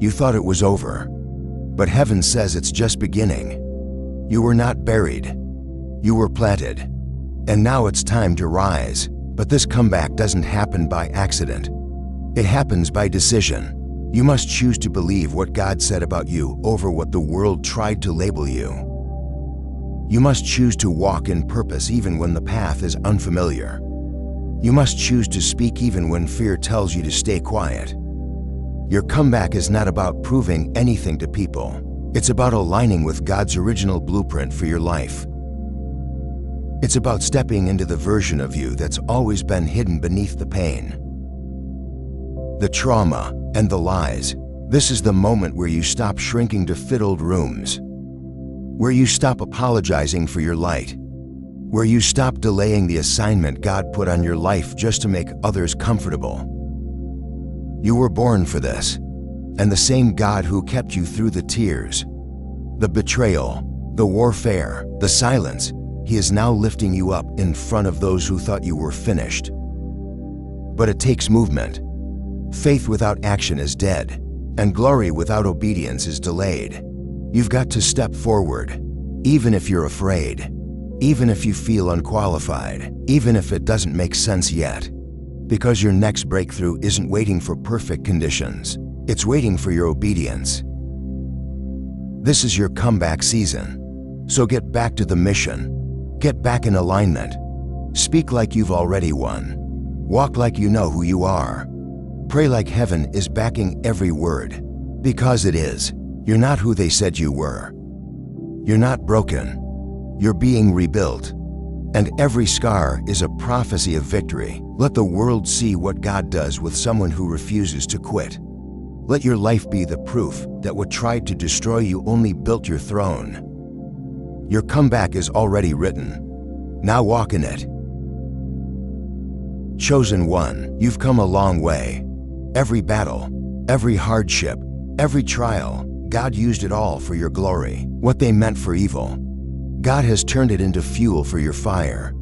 You thought it was over, but heaven says it's just beginning. You were not buried. You were planted. And now it's time to rise. But this comeback doesn't happen by accident. It happens by decision. You must choose to believe what God said about you over what the world tried to label you. You must choose to walk in purpose even when the path is unfamiliar. You must choose to speak even when fear tells you to stay quiet. Your comeback is not about proving anything to people. It's about aligning with God's original blueprint for your life. It's about stepping into the version of you that's always been hidden beneath the pain, the trauma, and the lies. This is the moment where you stop shrinking to fit old rooms, where you stop apologizing for your light, where you stop delaying the assignment God put on your life just to make others comfortable. You were born for this, and the same God who kept you through the tears, the betrayal, the warfare, the silence, He is now lifting you up in front of those who thought you were finished. But it takes movement. Faith without action is dead, and glory without obedience is delayed. You've got to step forward, even if you're afraid, even if you feel unqualified, even if it doesn't make sense yet. Because your next breakthrough isn't waiting for perfect conditions. It's waiting for your obedience. This is your comeback season. So get back to the mission. Get back in alignment. Speak like you've already won. Walk like you know who you are. Pray like heaven is backing every word. Because it is. You're not who they said you were. You're not broken. You're being rebuilt. And every scar is a prophecy of victory. Let the world see what God does with someone who refuses to quit. Let your life be the proof that what tried to destroy you only built your throne. Your comeback is already written. Now walk in it. Chosen one, you've come a long way. Every battle, every hardship, every trial, God used it all for your glory. What they meant for evil, God has turned it into fuel for your fire.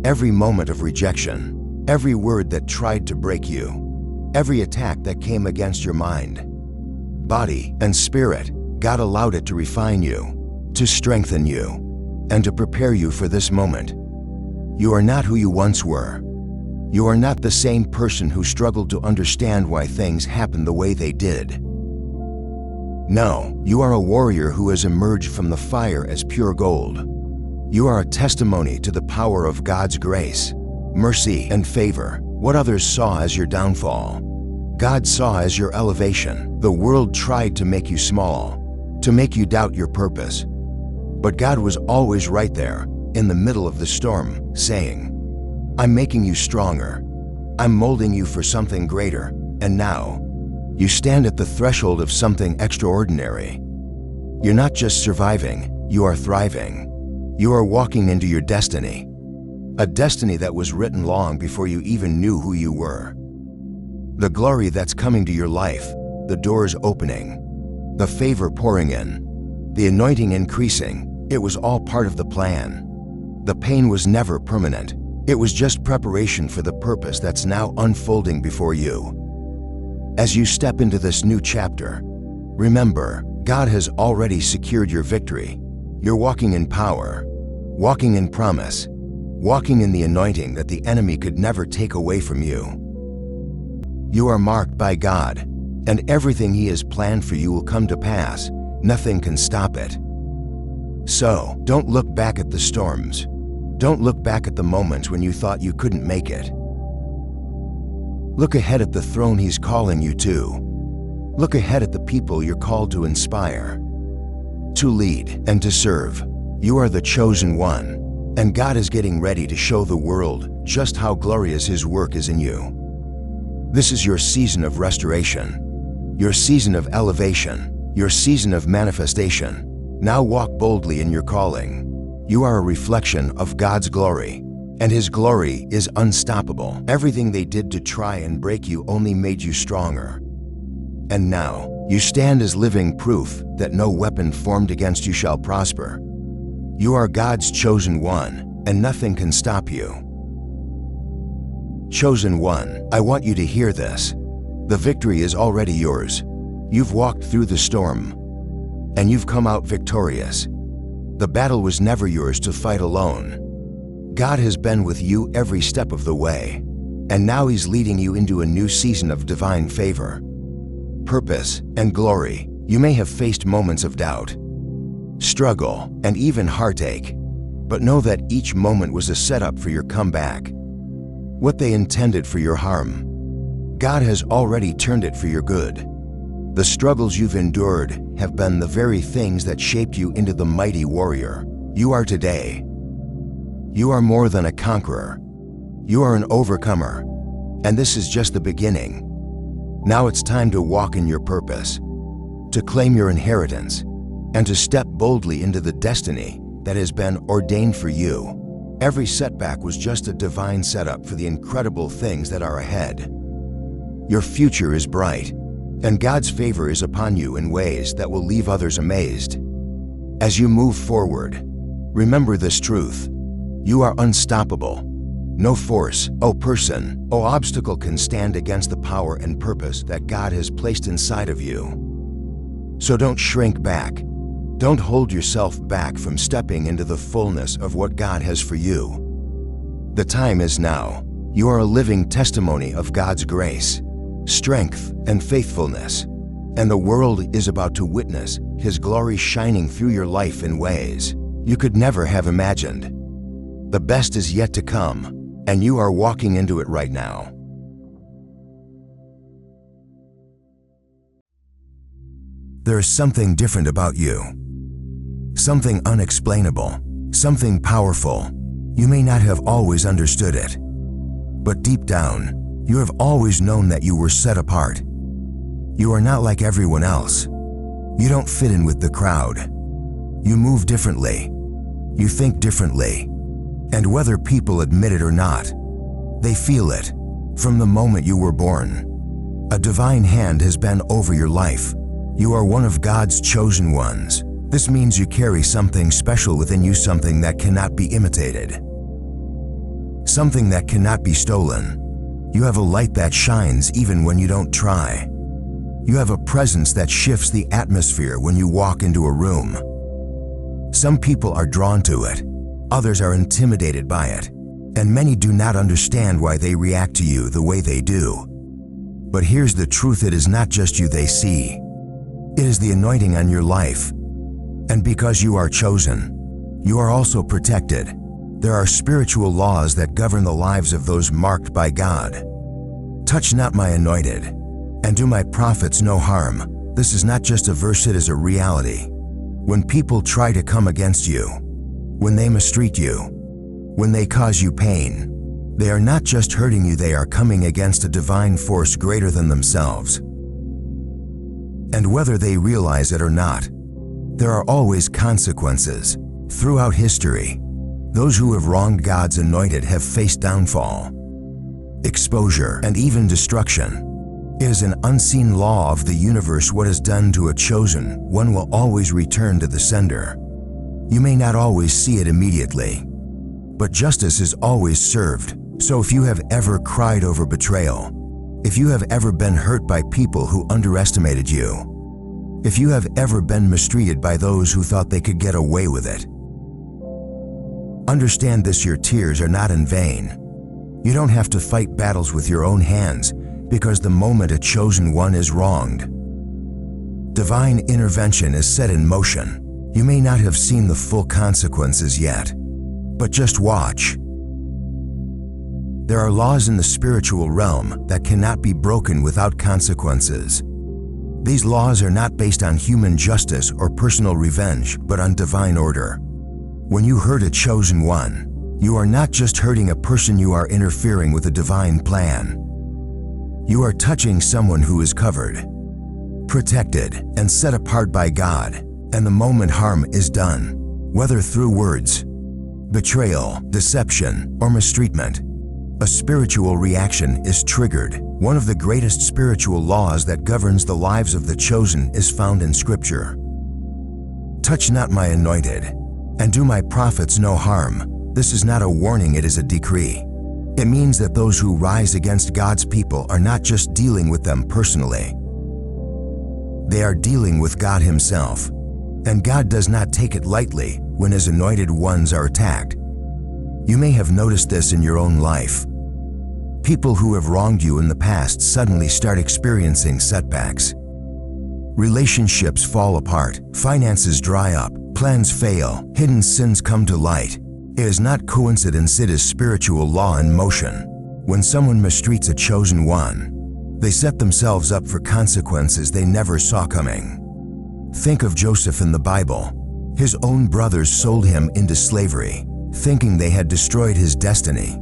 Every moment of rejection, every word that tried to break you, every attack that came against your mind, body, and spirit, God allowed it to refine you, to strengthen you, and to prepare you for this moment. You are not who you once were. You are not the same person who struggled to understand why things happened the way they did. No, you are a warrior who has emerged from the fire as pure gold. You are a testimony to the power of God's grace, mercy, and favor. What others saw as your downfall, God saw as your elevation. The world tried to make you small, to make you doubt your purpose. But God was always right there, in the middle of the storm, saying, I'm making you stronger. I'm molding you for something greater. And now, you stand at the threshold of something extraordinary. You're not just surviving, you are thriving. You are walking into your destiny. A destiny that was written long before you even knew who you were. The glory that's coming to your life, the doors opening, the favor pouring in, the anointing increasing, it was all part of the plan. The pain was never permanent. It was just preparation for the purpose that's now unfolding before you. As you step into this new chapter, remember, God has already secured your victory. You're walking in power, walking in promise, walking in the anointing that the enemy could never take away from you. You are marked by God, and everything He has planned for you will come to pass. Nothing can stop it. So, don't look back at the storms. Don't look back at the moments when you thought you couldn't make it. Look ahead at the throne He's calling you to. Look ahead at the people you're called to inspire, to lead, and to serve. You are the chosen one, and God is getting ready to show the world just how glorious His work is in you. This is your season of restoration, your season of elevation, your season of manifestation. Now walk boldly in your calling. You are a reflection of God's glory, and His glory is unstoppable. Everything they did to try and break you only made you stronger. And now, you stand as living proof that no weapon formed against you shall prosper. You are God's chosen one, and nothing can stop you. Chosen one, I want you to hear this. The victory is already yours. You've walked through the storm, and you've come out victorious. The battle was never yours to fight alone. God has been with you every step of the way, and now He's leading you into a new season of divine favor, purpose, and glory. You may have faced moments of doubt, struggle, and even heartache, but know that each moment was a setup for your comeback. What they intended for your harm, God has already turned it for your good. The struggles you've endured have been the very things that shaped you into the mighty warrior you are today. You are more than a conqueror. You are an overcomer, and this is just the beginning. Now it's time to walk in your purpose, to claim your inheritance, and to step boldly into the destiny that has been ordained for you. Every setback was just a divine setup for the incredible things that are ahead. Your future is bright, and God's favor is upon you in ways that will leave others amazed. As you move forward, remember this truth. You are unstoppable. No force, or person, or obstacle can stand against the power and purpose that God has placed inside of you. So don't shrink back. Don't hold yourself back from stepping into the fullness of what God has for you. The time is now. You are a living testimony of God's grace, strength, and faithfulness. And the world is about to witness His glory shining through your life in ways you could never have imagined. The best is yet to come, and you are walking into it right now. There is something different about you. Something unexplainable, something powerful. You may not have always understood it, but deep down, you have always known that you were set apart. You are not like everyone else. You don't fit in with the crowd. You move differently. You think differently. And whether people admit it or not, they feel it from the moment you were born. A divine hand has been over your life. You are one of God's chosen ones. This means you carry something special within you, something that cannot be imitated, something that cannot be stolen. You have a light that shines even when you don't try. You have a presence that shifts the atmosphere when you walk into a room. Some people are drawn to it, others are intimidated by it, and many do not understand why they react to you the way they do. But here's the truth: it is not just you they see. It is the anointing on your life. And because you are chosen, you are also protected. There are spiritual laws that govern the lives of those marked by God. Touch not my anointed, and do my prophets no harm. This is not just a verse, it is a reality. When people try to come against you, when they mistreat you, when they cause you pain, they are not just hurting you, they are coming against a divine force greater than themselves. And whether they realize it or not, there are always consequences. Throughout history, those who have wronged God's anointed have faced downfall, exposure, and even destruction. It is an unseen law of the universe. What is done to a chosen one will always return to the sender. You may not always see it immediately, but justice is always served. So if you have ever cried over betrayal, if you have ever been hurt by people who underestimated you, if you have ever been mistreated by those who thought they could get away with it, understand this: your tears are not in vain. You don't have to fight battles with your own hands, because the moment a chosen one is wronged, divine intervention is set in motion. You may not have seen the full consequences yet, but just watch. There are laws in the spiritual realm that cannot be broken without consequences. These laws are not based on human justice or personal revenge, but on divine order. When you hurt a chosen one, you are not just hurting a person, you are interfering with a divine plan. You are touching someone who is covered, protected, and set apart by God. And the moment harm is done, whether through words, betrayal, deception, or mistreatment, a spiritual reaction is triggered. One of the greatest spiritual laws that governs the lives of the chosen is found in Scripture. Touch not my anointed, and do my prophets no harm. This is not a warning, it is a decree. It means that those who rise against God's people are not just dealing with them personally. They are dealing with God Himself. And God does not take it lightly when His anointed ones are attacked. You may have noticed this in your own life. People who have wronged you in the past suddenly start experiencing setbacks. Relationships fall apart, finances dry up, plans fail, hidden sins come to light. It is not coincidence, it is spiritual law in motion. When someone mistreats a chosen one, they set themselves up for consequences they never saw coming. Think of Joseph in the Bible. His own brothers sold him into slavery, thinking they had destroyed his destiny.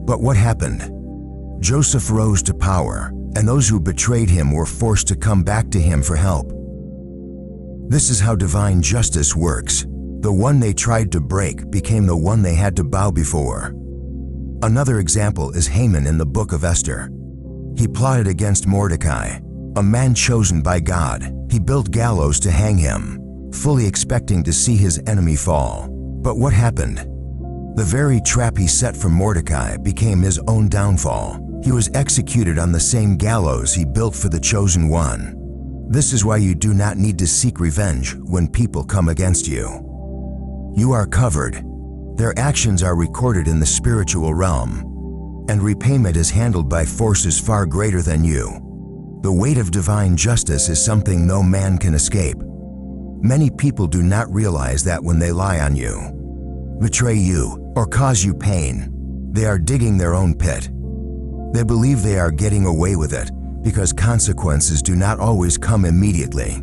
But what happened? Joseph rose to power, and those who betrayed him were forced to come back to him for help. This is how divine justice works. The one they tried to break became the one they had to bow before. Another example is Haman in the book of Esther. He plotted against Mordecai, a man chosen by God. He built gallows to hang him. fully expecting to see his enemy fall. But what happened? The very trap he set for Mordecai became his own downfall. He was executed on the same gallows he built for the chosen one. This is why you do not need to seek revenge when people come against you. You are covered. Their actions are recorded in the spiritual realm, and repayment is handled by forces far greater than you. The weight of divine justice is something no man can escape. Many people do not realize that when they lie on you, betray you, or cause you pain, they are digging their own pit. They believe they are getting away with it because consequences do not always come immediately.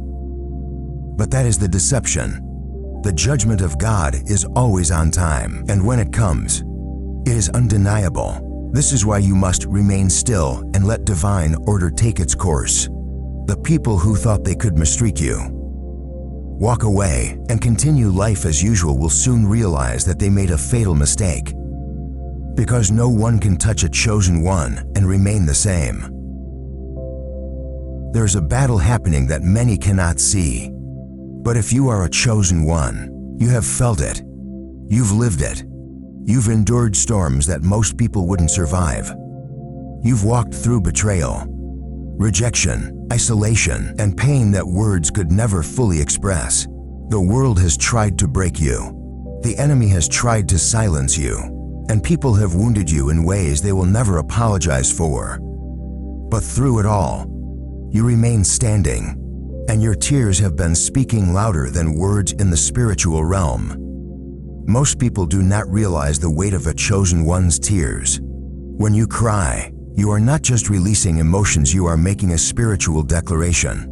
But that is the deception. The judgment of God is always on time, and when it comes, it is undeniable. This is why you must remain still and let divine order take its course. The people who thought they could mistreat you, walk away, and continue life as usual will soon realize that they made a fatal mistake. Because no one can touch a chosen one and remain the same. There's a battle happening that many cannot see. But if you are a chosen one, you have felt it. You've lived it. You've endured storms that most people wouldn't survive. You've walked through betrayal, rejection, isolation, and pain that words could never fully express. The world has tried to break you. The enemy has tried to silence you. And people have wounded you in ways they will never apologize for. But through it all, you remain standing, and your tears have been speaking louder than words in the spiritual realm. Most people do not realize the weight of a chosen one's tears. When you cry, you are not just releasing emotions, you are making a spiritual declaration.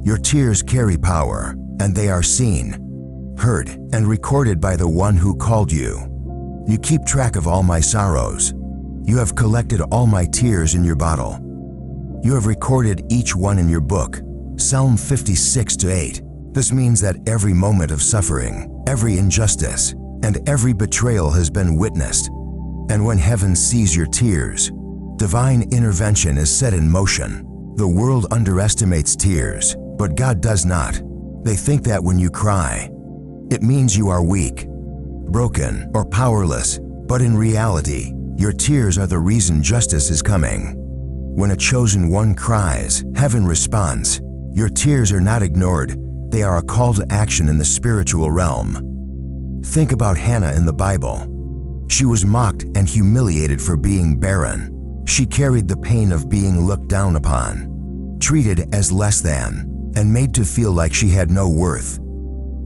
Your tears carry power, and they are seen, heard, and recorded by the one who called you. You keep track of all my sorrows. You have collected all my tears in your bottle. You have recorded each one in your book. Psalm 56:8. This means that every moment of suffering, every injustice, and every betrayal has been witnessed. And when heaven sees your tears, divine intervention is set in motion. The world underestimates tears, but God does not. They think that when you cry, it means you are weak, broken, or powerless, but in reality, your tears are the reason justice is coming. When a chosen one cries, heaven responds. Your tears are not ignored, they are a call to action in the spiritual realm. Think about Hannah in the Bible. She was mocked and humiliated for being barren. She carried the pain of being looked down upon, treated as less than, and made to feel like she had no worth.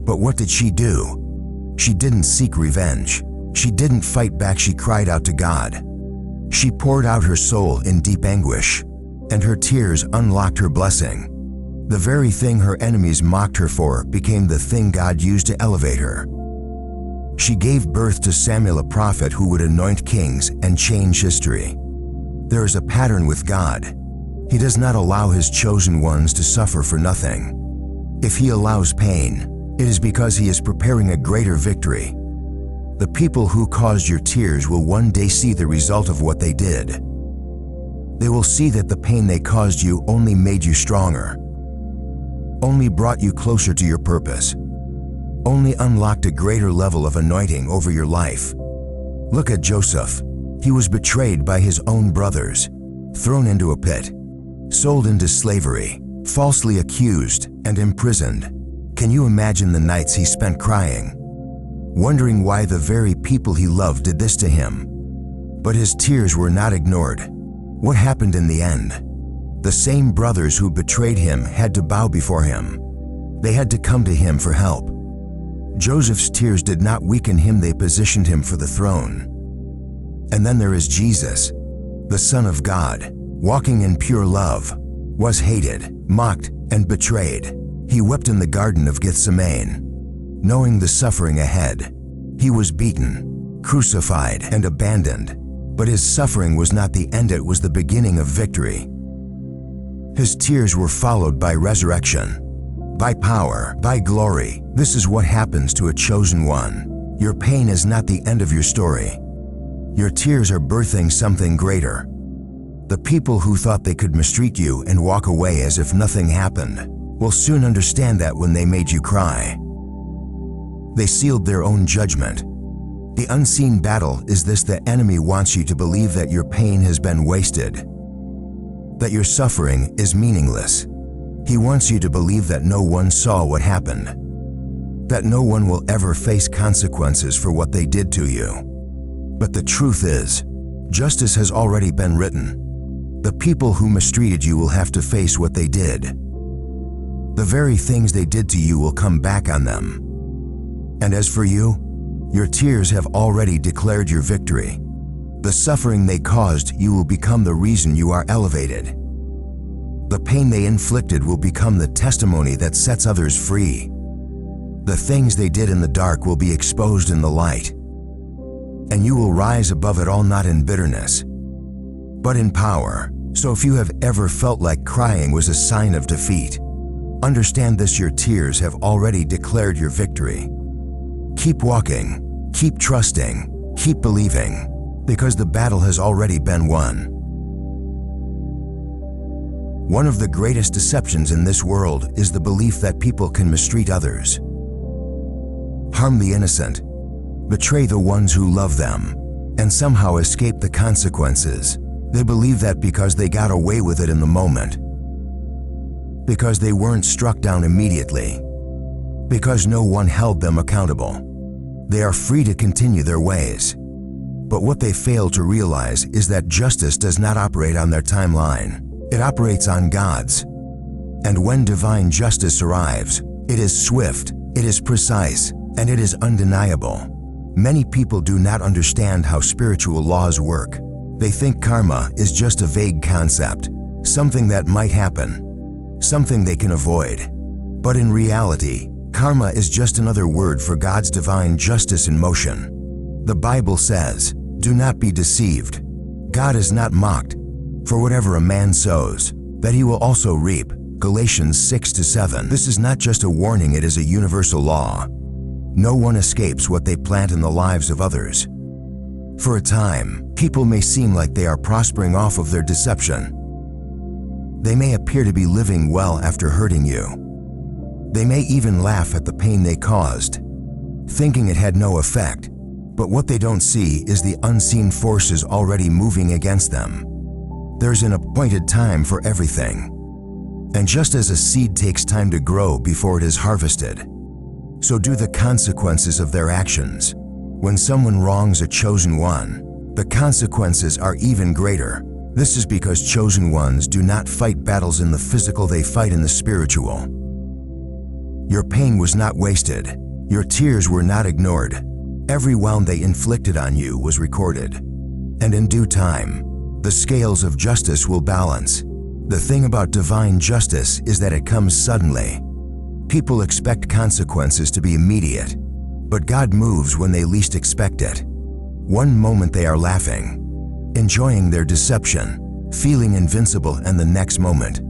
But what did she do? She didn't seek revenge. She didn't fight back, she cried out to God. She poured out her soul in deep anguish, and her tears unlocked her blessing. The very thing her enemies mocked her for became the thing God used to elevate her. She gave birth to Samuel, a prophet who would anoint kings and change history. There is a pattern with God. He does not allow his chosen ones to suffer for nothing. If he allows pain, it is because he is preparing a greater victory. The people who caused your tears will one day see the result of what they did. They will see that the pain they caused you only made you stronger, only brought you closer to your purpose, only unlocked a greater level of anointing over your life. Look at Joseph. He was betrayed by his own brothers, thrown into a pit, sold into slavery, falsely accused, and imprisoned. Can you imagine the nights he spent crying, wondering why the very people he loved did this to him? But his tears were not ignored. What happened in the end? The same brothers who betrayed him had to bow before him. They had to come to him for help. Joseph's tears did not weaken him, they positioned him for the throne. And then there is Jesus, the Son of God, walking in pure love, was hated, mocked, and betrayed. He wept in the Garden of Gethsemane, knowing the suffering ahead. He was beaten, crucified, and abandoned. But his suffering was not the end, it was the beginning of victory. His tears were followed by resurrection, by power, by glory. This is what happens to a chosen one. Your pain is not the end of your story. Your tears are birthing something greater. The people who thought they could mistreat you and walk away as if nothing happened will soon understand that when they made you cry, they sealed their own judgment. The unseen battle is this: the enemy wants you to believe that your pain has been wasted, that your suffering is meaningless. He wants you to believe that no one saw what happened, that no one will ever face consequences for what they did to you. But the truth is, justice has already been written. The people who mistreated you will have to face what they did. The very things they did to you will come back on them. And as for you, your tears have already declared your victory. The suffering they caused you will become the reason you are elevated. The pain they inflicted will become the testimony that sets others free. The things they did in the dark will be exposed in the light. And you will rise above it all, not in bitterness, but in power. So if you have ever felt like crying was a sign of defeat, understand this: your tears have already declared your victory. Keep walking, keep trusting, keep believing, because the battle has already been won. One of the greatest deceptions in this world is the belief that people can mistreat others, harm the innocent, betray the ones who love them, and somehow escape the consequences. They believe that because they got away with it in the moment, because they weren't struck down immediately, because no one held them accountable, they are free to continue their ways. But what they fail to realize is that justice does not operate on their timeline. It operates on God's. And when divine justice arrives, it is swift, it is precise, and it is undeniable. Many people do not understand how spiritual laws work. They think karma is just a vague concept, something that might happen, something they can avoid. But in reality, karma is just another word for God's divine justice in motion. The Bible says, "Do not be deceived. God is not mocked. For whatever a man sows, that he will also reap." Galatians 6-7. This is not just a warning, it is a universal law. No one escapes what they plant in the lives of others. For a time, people may seem like they are prospering off of their deception. They may appear to be living well after hurting you. They may even laugh at the pain they caused, thinking it had no effect. But what they don't see is the unseen forces already moving against them. There's an appointed time for everything. And just as a seed takes time to grow before it is harvested, so do the consequences of their actions. When someone wrongs a chosen one, the consequences are even greater. This is because chosen ones do not fight battles in the physical, they fight in the spiritual. Your pain was not wasted. Your tears were not ignored. Every wound they inflicted on you was recorded. And in due time, the scales of justice will balance. The thing about divine justice is that it comes suddenly. People expect consequences to be immediate, but God moves when they least expect it. One moment they are laughing, enjoying their deception, feeling invincible, and the next moment,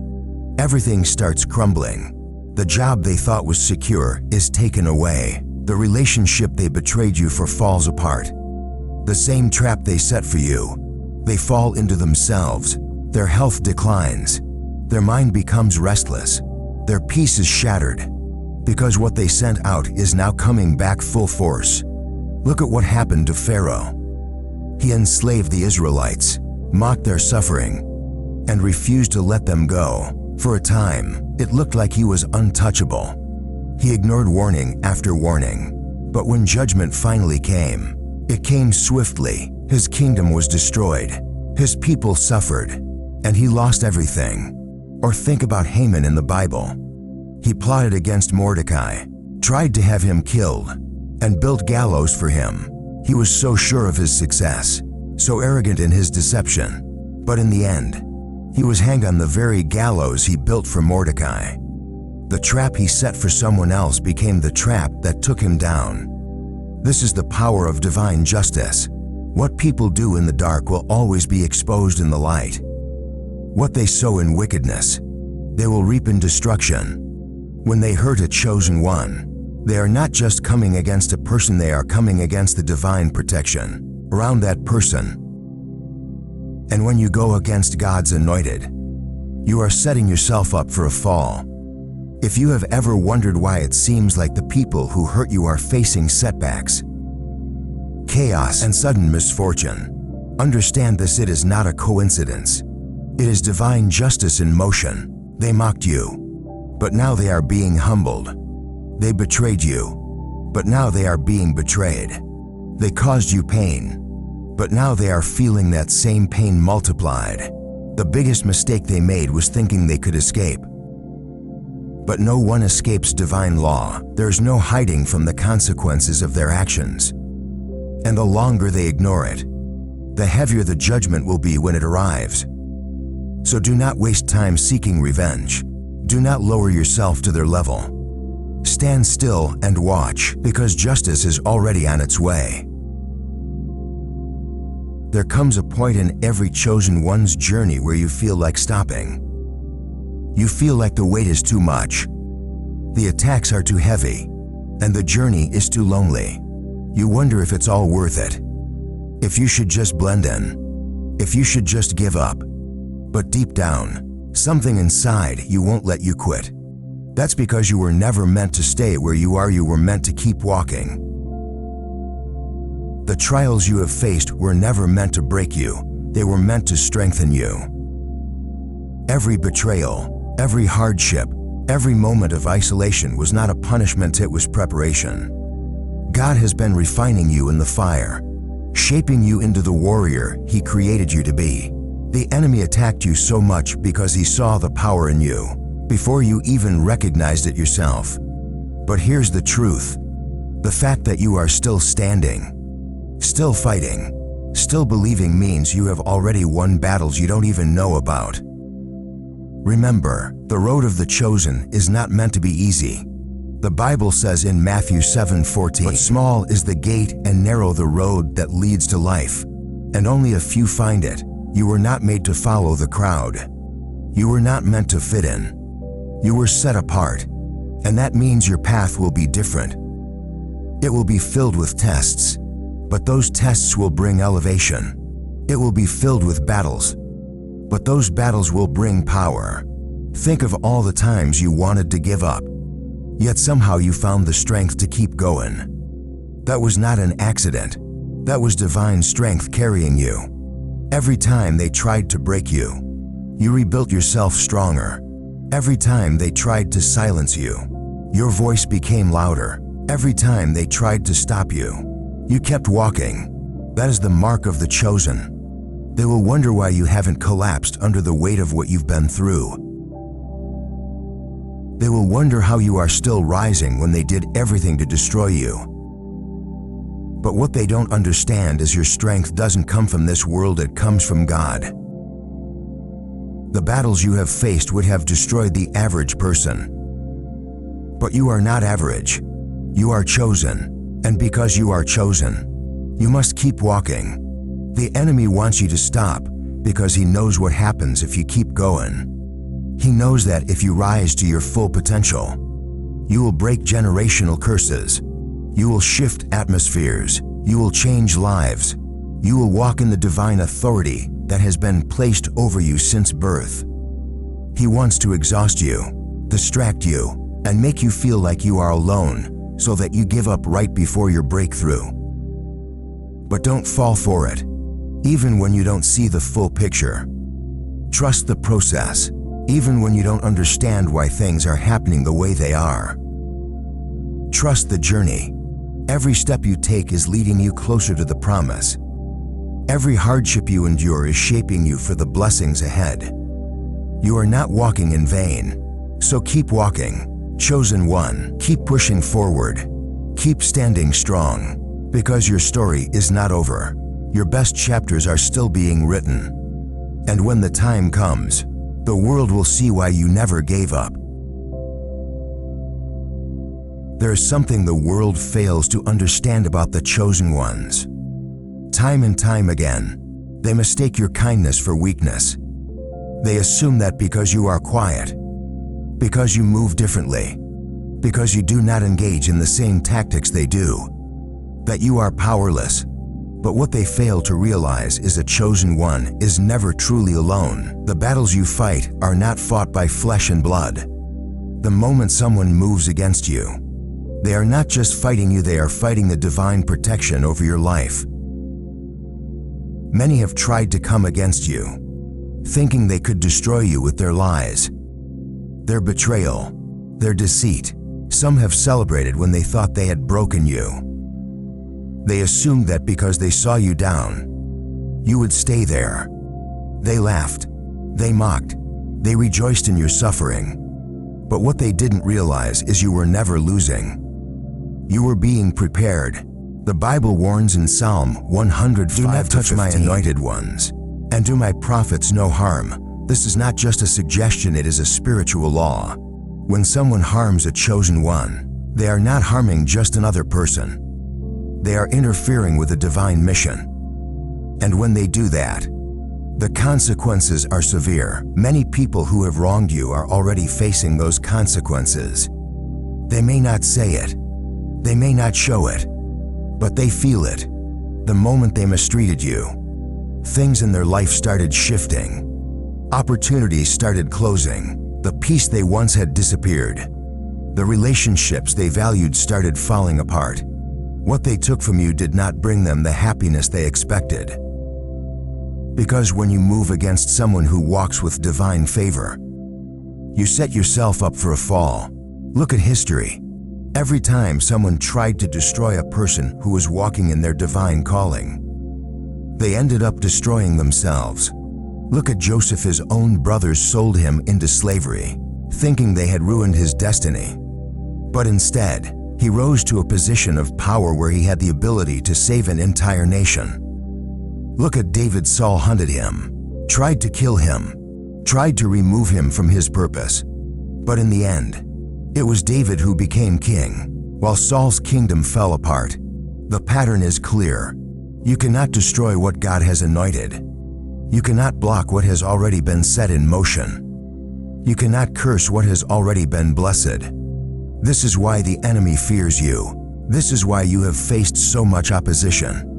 everything starts crumbling. The job they thought was secure is taken away. The relationship they betrayed you for falls apart. The same trap they set for you, they fall into themselves. Their health declines. Their mind becomes restless. Their peace is shattered, because what they sent out is now coming back full force. Look at what happened to Pharaoh. He enslaved the Israelites, mocked their suffering, and refused to let them go. For a time, it looked like he was untouchable. He ignored warning after warning. But when judgment finally came, it came swiftly. His kingdom was destroyed. His people suffered, and he lost everything. Or think about Haman in the Bible. He plotted against Mordecai, tried to have him killed, and built gallows for him. He was so sure of his success, so arrogant in his deception. But in the end, he was hanged on the very gallows he built for Mordecai. The trap he set for someone else became the trap that took him down. This is the power of divine justice. What people do in the dark will always be exposed in the light. What they sow in wickedness, they will reap in destruction. When they hurt a chosen one, they are not just coming against a person, they are coming against the divine protection around that person. And when you go against God's anointed, you are setting yourself up for a fall. If you have ever wondered why it seems like the people who hurt you are facing setbacks, chaos, and sudden misfortune, understand this: it is not a coincidence. It is divine justice in motion. They mocked you, but now they are being humbled. They betrayed you, but now they are being betrayed. They caused you pain, but now they are feeling that same pain multiplied. The biggest mistake they made was thinking they could escape. But no one escapes divine law. There's no hiding from the consequences of their actions. And the longer they ignore it, the heavier the judgment will be when it arrives. So do not waste time seeking revenge. Do not lower yourself to their level. Stand still and watch, because justice is already on its way. There comes a point in every chosen one's journey where you feel like stopping. You feel like the weight is too much, the attacks are too heavy, and the journey is too lonely. You wonder if it's all worth it, if you should just blend in, if you should just give up. But deep down, something inside you won't let you quit. That's because you were never meant to stay where you are. You were meant to keep walking. The trials you have faced were never meant to break you. They were meant to strengthen you. Every betrayal, every hardship, every moment of isolation was not a punishment, it was preparation. God has been refining you in the fire, shaping you into the warrior He created you to be. The enemy attacked you so much because he saw the power in you, before you even recognized it yourself. But here's the truth. The fact that you are still standing, still fighting, still believing means you have already won battles you don't even know about. Remember, the road of the chosen is not meant to be easy. The Bible says in Matthew 7:14, "But small is the gate and narrow the road that leads to life, and only a few find it." You were not made to follow the crowd. You were not meant to fit in. You were set apart, and that means your path will be different. It will be filled with tests, but those tests will bring elevation. It will be filled with battles, but those battles will bring power. Think of all the times you wanted to give up, yet somehow you found the strength to keep going. That was not an accident. That was divine strength carrying you. Every time they tried to break you, you rebuilt yourself stronger. Every time they tried to silence you, your voice became louder. Every time they tried to stop you, you kept walking. That is the mark of the chosen. They will wonder why you haven't collapsed under the weight of what you've been through. They will wonder how you are still rising when they did everything to destroy you. But what they don't understand is your strength doesn't come from this world, it comes from God. The battles you have faced would have destroyed the average person. But you are not average. You are chosen. And because you are chosen, you must keep walking. The enemy wants you to stop because he knows what happens if you keep going. He knows that if you rise to your full potential, you will break generational curses. You will shift atmospheres. You will change lives. You will walk in the divine authority that has been placed over you since birth. He wants to exhaust you, distract you, and make you feel like you are alone so that you give up right before your breakthrough. But don't fall for it, even when you don't see the full picture. Trust the process, even when you don't understand why things are happening the way they are. Trust the journey. Every step you take is leading you closer to the promise. Every hardship you endure is shaping you for the blessings ahead. You are not walking in vain, so keep walking. Chosen one, keep pushing forward. Keep standing strong, because your story is not over. Your best chapters are still being written. And when the time comes, the world will see why you never gave up. There is something the world fails to understand about the chosen ones. Time and time again, they mistake your kindness for weakness. They assume that because you are quiet, because you move differently, because you do not engage in the same tactics they do, that you are powerless. But what they fail to realize is a chosen one is never truly alone. The battles you fight are not fought by flesh and blood. The moment someone moves against you, they are not just fighting you, they are fighting the divine protection over your life. Many have tried to come against you, thinking they could destroy you with their lies, their betrayal, their deceit. Some have celebrated when they thought they had broken you. They assumed that because they saw you down, you would stay there. They laughed, they mocked, they rejoiced in your suffering. But what they didn't realize is you were never losing. You were being prepared. The Bible warns in Psalm 105, "Do not touch my anointed ones, and do my prophets no harm." This is not just a suggestion, it is a spiritual law. When someone harms a chosen one, they are not harming just another person. They are interfering with a divine mission. And when they do that, the consequences are severe. Many people who have wronged you are already facing those consequences. They may not say it, they may not show it, but they feel it. The moment they mistreated you, things in their life started shifting. Opportunities started closing. The peace they once had disappeared. The relationships they valued started falling apart. What they took from you did not bring them the happiness they expected. Because when you move against someone who walks with divine favor, you set yourself up for a fall. Look at history. Every time someone tried to destroy a person who was walking in their divine calling, they ended up destroying themselves. Look at Joseph. His own brothers sold him into slavery, thinking they had ruined his destiny. But instead, he rose to a position of power where he had the ability to save an entire nation. Look at David. Saul hunted him, tried to kill him, tried to remove him from his purpose. But in the end, it was David who became king, while Saul's kingdom fell apart. The pattern is clear. You cannot destroy what God has anointed. You cannot block what has already been set in motion. You cannot curse what has already been blessed. This is why the enemy fears you. This is why you have faced so much opposition.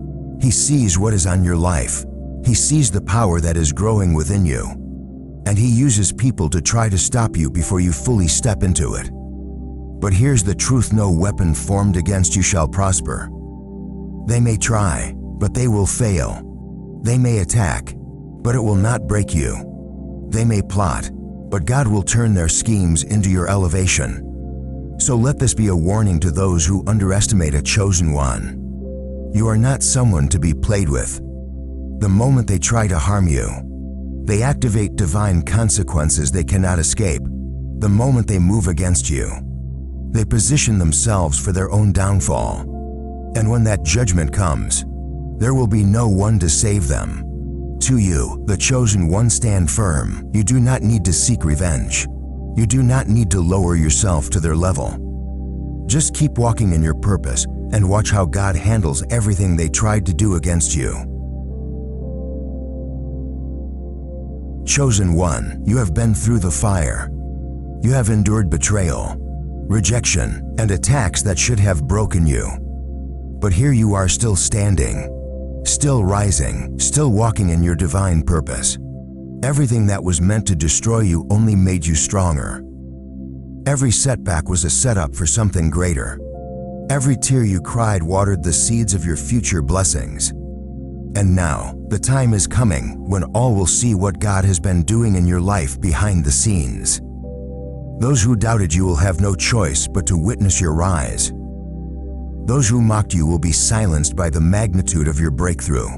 He sees what is on your life. He sees the power that is growing within you. And he uses people to try to stop you before you fully step into it. But here's the truth: no weapon formed against you shall prosper. They may try, but they will fail. They may attack, but it will not break you. They may plot, but God will turn their schemes into your elevation. So let this be a warning to those who underestimate a chosen one. You are not someone to be played with. The moment they try to harm you, they activate divine consequences they cannot escape. The moment they move against you, they position themselves for their own downfall. And when that judgment comes, there will be no one to save them. To you, the chosen one, stand firm. You do not need to seek revenge. You do not need to lower yourself to their level. Just keep walking in your purpose and watch how God handles everything they tried to do against you. Chosen one, you have been through the fire. You have endured betrayal, rejection, and attacks that should have broken you. But here you are, still standing, still rising, still walking in your divine purpose. Everything that was meant to destroy you only made you stronger. Every setback was a setup for something greater. Every tear you cried watered the seeds of your future blessings. And now, the time is coming when all will see what God has been doing in your life behind the scenes. Those who doubted you will have no choice but to witness your rise. Those who mocked you will be silenced by the magnitude of your breakthrough.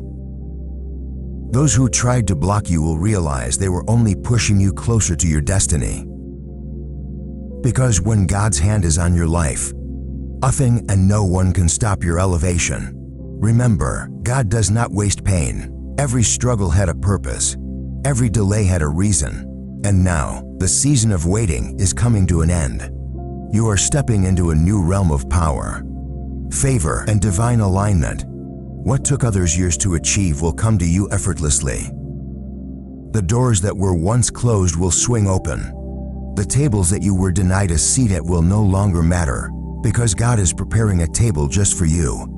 Those who tried to block you will realize they were only pushing you closer to your destiny. Because when God's hand is on your life, nothing and no one can stop your elevation. Remember, God does not waste pain. Every struggle had a purpose. Every delay had a reason. And now, the season of waiting is coming to an end. You are stepping into a new realm of power, favor, and divine alignment. What took others years to achieve will come to you effortlessly. The doors that were once closed will swing open. The tables that you were denied a seat at will no longer matter, because God is preparing a table just for you.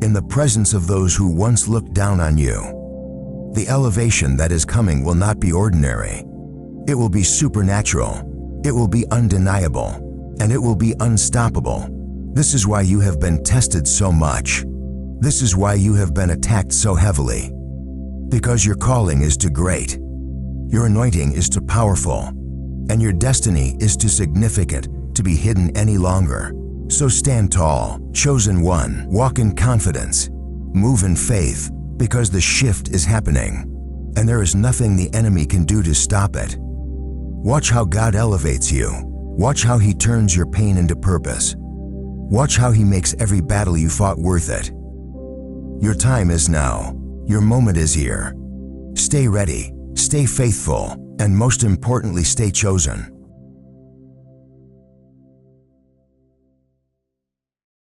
In the presence of those who once looked down on you, the elevation that is coming will not be ordinary. It will be supernatural. It will be undeniable, and it will be unstoppable. This is why you have been tested so much. This is why you have been attacked so heavily. Because your calling is too great. Your anointing is too powerful. And your destiny is too significant to be hidden any longer. So stand tall, chosen one, walk in confidence, move in faith, because the shift is happening, and there is nothing the enemy can do to stop it. Watch how God elevates you. Watch how He turns your pain into purpose. Watch how He makes every battle you fought worth it. Your time is now. Your moment is here. Stay ready, stay faithful, and most importantly, stay chosen.